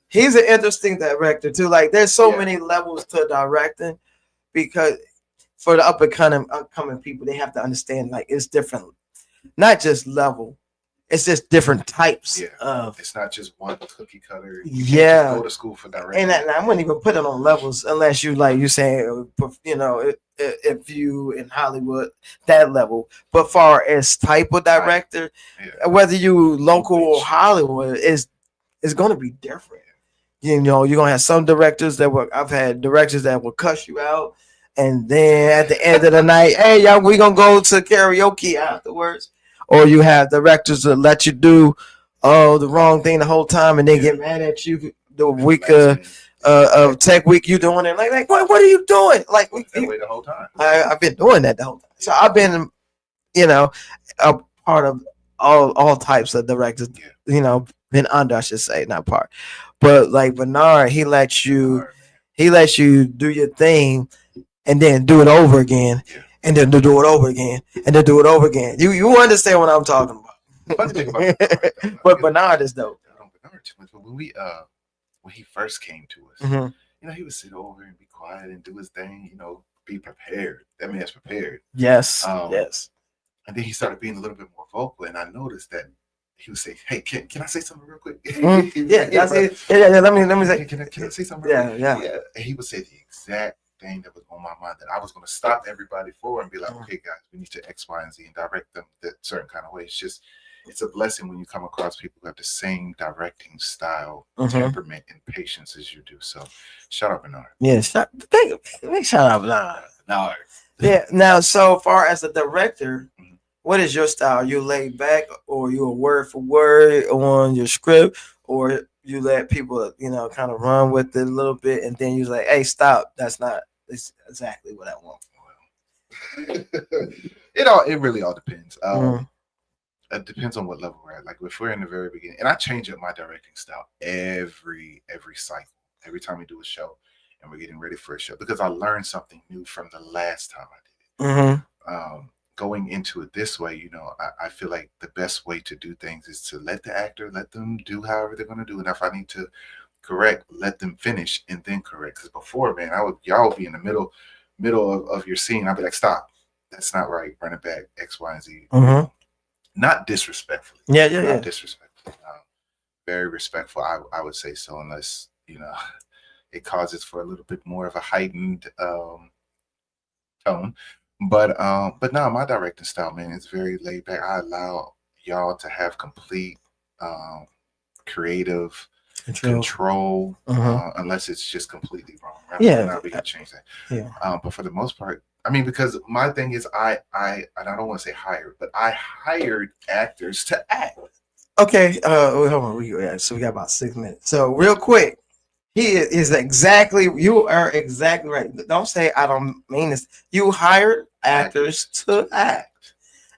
[SPEAKER 7] He's an interesting director too. Like there's so
[SPEAKER 3] Yeah.
[SPEAKER 7] many levels to directing because for the upcoming people, they have to understand like it's different, not just level. It's just different types of.
[SPEAKER 3] It's not just one cookie cutter. You can't
[SPEAKER 7] Yeah.
[SPEAKER 3] just go to school for directing.
[SPEAKER 7] And I wouldn't even put it on levels unless you like you saying, you know, if you in Hollywood that level. But far as type of director, whether you local or Hollywood, is going to be different. You know, you're gonna have some directors that will. I've had directors that will cuss you out, and then at the end of the night, hey y'all, we gonna go to karaoke afterwards. Or you have directors that let you do the wrong thing the whole time, and they get mad at you the week of Tech Week. You doing it like what are you doing? Like
[SPEAKER 3] that way the whole time.
[SPEAKER 7] I've been doing that the whole time. So I've been, you know, a part of all types of directors. You know, been under, I should say, not part. But like Bernard, he lets you do your thing, and then do it over again. And then to do it over again, and then do it over again. You understand what I'm talking about?
[SPEAKER 3] Funny thing about Bernard,
[SPEAKER 7] but Bernard is dope.
[SPEAKER 3] When he first came to us, you know, he would sit over and be quiet and do his thing. You know, be prepared. That man's prepared.
[SPEAKER 7] Yes,
[SPEAKER 3] yes. And then he started being a little bit more vocal, and I noticed that he would say, "Hey, can I say something real quick?"
[SPEAKER 7] Yeah. Let me say.
[SPEAKER 3] Can I say something? Real quick?
[SPEAKER 7] Yeah.
[SPEAKER 3] And he would say the exact thing that was on my mind that I was going to stop everybody for and be like, okay, guys, we need to X, Y, and Z and direct them that certain kind of way. It's a blessing when you come across people who have the same directing style, temperament, and patience as you do. So, shout out Bernard.
[SPEAKER 7] Yeah, shout out Bernard.
[SPEAKER 3] No.
[SPEAKER 7] Yeah. Now, so far as a director, what is your style? You lay back, or you a word for word on your script, or you let people, you know, kind of run with it a little bit, and then you're like, "Hey, stop! That's not exactly what I want."
[SPEAKER 3] It really all depends. It depends on what level we're at. Like if we're in the very beginning, and I change up my directing style every cycle, every time we do a show, and we're getting ready for a show, because I learned something new from the last time I did it. Going into it this way, you know, I feel like the best way to do things is to let them do however they're going to do. And if I need to correct, let them finish and then correct. Because before, man, y'all would be in the middle of your scene. I'd be like, stop. That's not right. Run it back. X, Y, and Z. Not disrespectfully. Not disrespectfully. Very respectful, I would say so, unless, you know, it causes for a little bit more of a heightened tone. But no, my directing style, man, is very laid back. I allow y'all to have complete creative control, unless it's just completely wrong. Right?
[SPEAKER 7] Yeah,
[SPEAKER 3] we can change that.
[SPEAKER 7] Yeah.
[SPEAKER 3] But for the most part, I mean, because my thing is, I don't want to say hired, but I hired actors to act.
[SPEAKER 7] Okay. Hold on. So we got about 6 minutes. So real quick. You are exactly right. Don't say I don't mean this. You hired actors to act,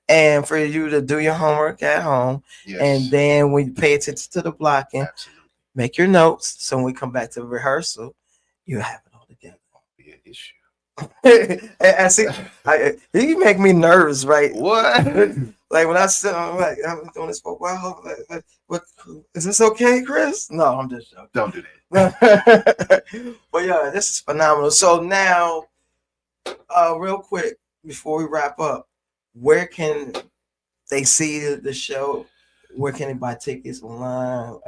[SPEAKER 7] and for you to do your homework at home, and then when you pay attention to the blocking, make your notes. So when we come back to rehearsal, you have it all together.
[SPEAKER 3] Won't be an issue.
[SPEAKER 7] I see. You make me nervous, right?
[SPEAKER 3] What?
[SPEAKER 7] Like when I'm like, I'm doing this for a while. What is this okay, Chris? No, I'm just joking.
[SPEAKER 3] Don't do that.
[SPEAKER 7] But yeah, this is phenomenal. So now, real quick before we wrap up, where can they see the show? Where can they buy tickets online?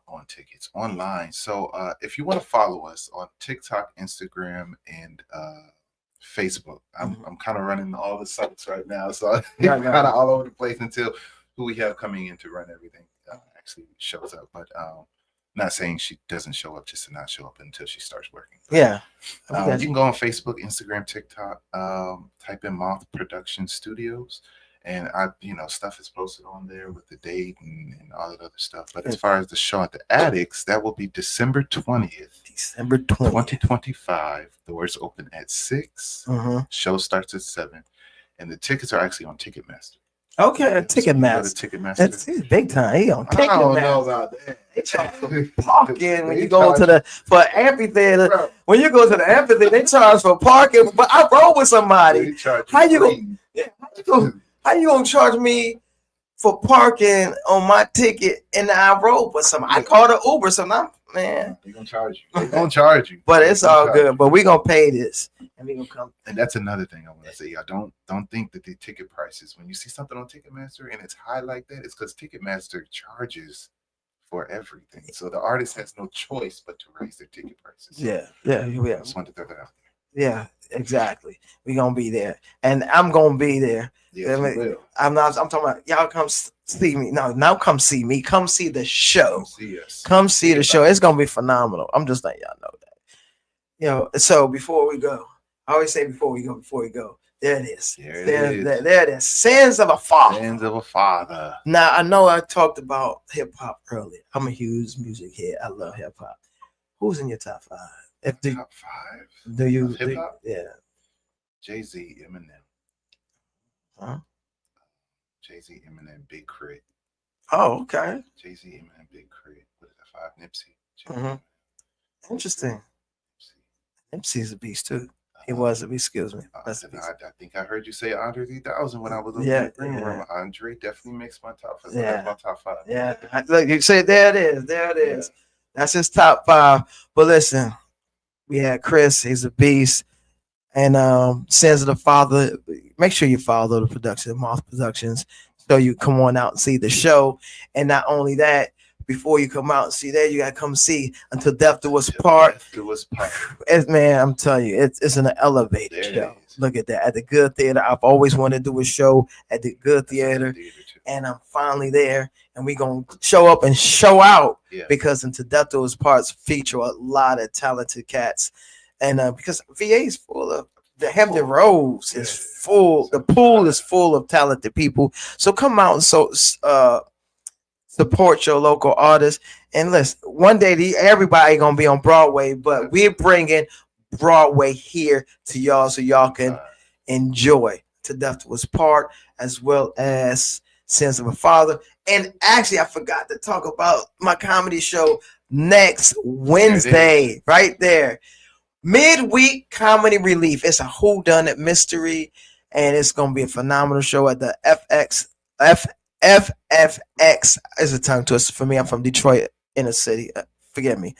[SPEAKER 3] On tickets online. So if you want to follow us on TikTok, Instagram, and Facebook, I'm kind of running all the sites right now, so kind of all over the place until who we have coming in to run everything actually shows up. But not saying she doesn't show up just to not show up until she starts working.
[SPEAKER 7] Yeah.
[SPEAKER 3] You can go on Facebook, Instagram, TikTok, type in Moth Production Studios, And stuff is posted on there with the date and all that other stuff. But as far as the show at the Attics, that will be December 20th.
[SPEAKER 7] December 20th.
[SPEAKER 3] 2025. Doors open at 6. Show starts at 7. And the tickets are actually on Ticketmaster.
[SPEAKER 7] Okay,
[SPEAKER 3] So
[SPEAKER 7] Ticketmaster.
[SPEAKER 3] Ticketmaster.
[SPEAKER 7] That's big time. He on
[SPEAKER 3] I don't know
[SPEAKER 7] Ticketmaster.
[SPEAKER 3] about that.
[SPEAKER 7] They charge for parking when you go to for amphitheater.
[SPEAKER 3] Bro,
[SPEAKER 7] When you go to the amphitheater, they charge for parking. But I rode with somebody.
[SPEAKER 3] they charge
[SPEAKER 7] How you
[SPEAKER 3] free.
[SPEAKER 7] How you gonna charge me for parking on my ticket and I rode with somebody? I called an Uber, so now, man.
[SPEAKER 3] They're gonna charge you. They're gonna charge you.
[SPEAKER 7] But it's all good. But we gonna pay this, and we gonna come.
[SPEAKER 3] And that's another thing I want to say. Y'all don't think that the ticket prices, when you see something on Ticketmaster and it's high like that, it's because Ticketmaster charges for everything. So the artist has no choice but to raise their ticket prices.
[SPEAKER 7] Yeah.
[SPEAKER 3] I just wanted to throw that out there.
[SPEAKER 7] Yeah, exactly. We gonna be there, and I'm gonna be there.
[SPEAKER 3] Yes, we will.
[SPEAKER 7] I'm talking about y'all. Come see me. No, now come see me. Come see the show.
[SPEAKER 3] Come see us.
[SPEAKER 7] Come see the show. It's gonna be phenomenal. I'm just letting y'all know that. So before we go, I always say before we go. There it is. There it is. Sins of a Father.
[SPEAKER 3] Sins of a Father.
[SPEAKER 7] Now I know I talked about hip hop earlier. I'm a huge music head. I love hip hop. Who's in your top 5?
[SPEAKER 3] Top 5.
[SPEAKER 7] Do you
[SPEAKER 3] hip hop?
[SPEAKER 7] Yeah.
[SPEAKER 3] Jay-Z, Eminem.
[SPEAKER 7] Huh?
[SPEAKER 3] Jay-Z, Eminem, Big Crit.
[SPEAKER 7] Oh, okay.
[SPEAKER 3] Jay-Z, Eminem, Big Crit. What is that? 5? Nipsey.
[SPEAKER 7] Interesting. Nipsey's a beast too. He was a beast. Excuse me.
[SPEAKER 3] I think I heard you say Andre 3000 when I was over
[SPEAKER 7] Yeah,
[SPEAKER 3] in the
[SPEAKER 7] yeah.
[SPEAKER 3] room. Andre definitely makes my top 5.
[SPEAKER 7] Yeah.
[SPEAKER 3] That's my top 5.
[SPEAKER 7] Yeah. Look, you say there it is. There it is. That's his top 5. But listen, we had Chris. He's a beast. And Sins of the Father. Make sure you follow the production, Moth Productions, so you come on out and see the show. And not only that, before you come out and see that, you gotta come see Until Death Do Us Part. Man, I'm telling you, it's an elevated show. Look at that. At the Good Theater. I've always wanted to do a show at the Good Theater. And I'm finally there. And we're gonna show up and show out because Until Death Do Us Parts feature a lot of talented cats. And because VA is full of the Hampton Roads is full, the pool is full of talented people. So come out and support your local artists. And listen, one day everybody gonna be on Broadway, but we're bringing Broadway here to y'all so y'all can enjoy To Death Do Us Part as well as Sins of a Father. And actually, I forgot to talk about my comedy show next Wednesday, right there. Midweek Comedy Relief. It's a whodunit mystery, and it's gonna be a phenomenal show at the FFX. It's a tongue twister for me. I'm from Detroit, inner city. Forgive me.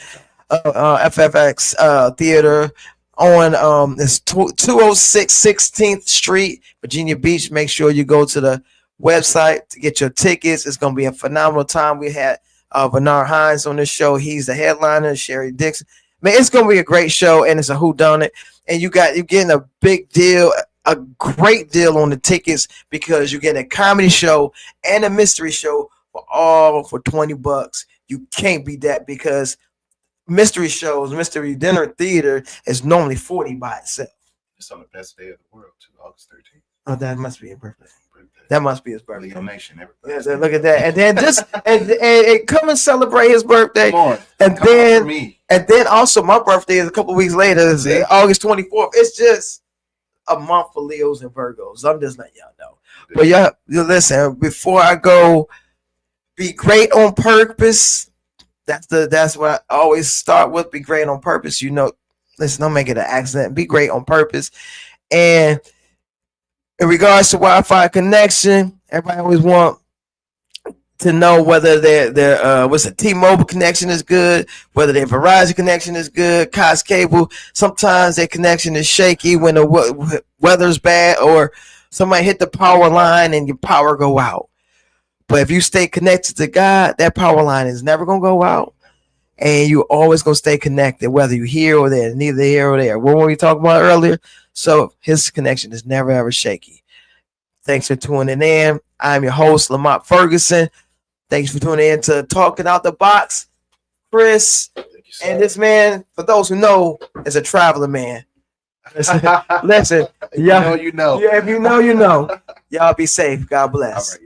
[SPEAKER 7] FFX Theater on it's 206 16th Street, Virginia Beach. Make sure you go to the website to get your tickets. It's gonna be a phenomenal time. We had Bernard Hines on this show. He's the headliner. Sherry Dixon. Man, it's gonna be a great show, and it's a whodunit. And you're getting a big deal, a great deal on the tickets because you get a comedy show and a mystery show for $20. You can't beat that because mystery dinner theater is normally $40 by itself.
[SPEAKER 3] It's on the best day of the world too, August 13th.
[SPEAKER 7] Oh, that must be a birthday. That must be his birthday.
[SPEAKER 3] Leo Nation, everybody.
[SPEAKER 7] Yeah, look at that. And then and come and celebrate his birthday.
[SPEAKER 3] Come on.
[SPEAKER 7] And then also my birthday is a couple weeks later. It's August 24th. It's just a month for Leos and Virgos. I'm just letting y'all know. But you listen, before I go, be great on purpose. That's what I always start with. Be great on purpose. Listen, don't make it an accident. Be great on purpose. And in regards to Wi-Fi connection, everybody always want to know whether their what's the T-Mobile connection is good, whether their Verizon connection is good, Cox Cable. Sometimes their connection is shaky when the weather's bad or somebody hit the power line and your power go out. But if you stay connected to God, that power line is never gonna go out, and you always gonna stay connected, whether you're here or there, neither here or there. What were we talking about earlier? So his connection is never ever shaky. Thanks for tuning in. I'm your host, Lamont Ferguson. Thanks for tuning in to Talking Out the Box. Chris, and this man, for those who know, is a traveler man. Listen,
[SPEAKER 3] If you
[SPEAKER 7] yeah.
[SPEAKER 3] know, you know.
[SPEAKER 7] Yeah, if you know, you know. Y'all be safe. God bless.
[SPEAKER 3] All right.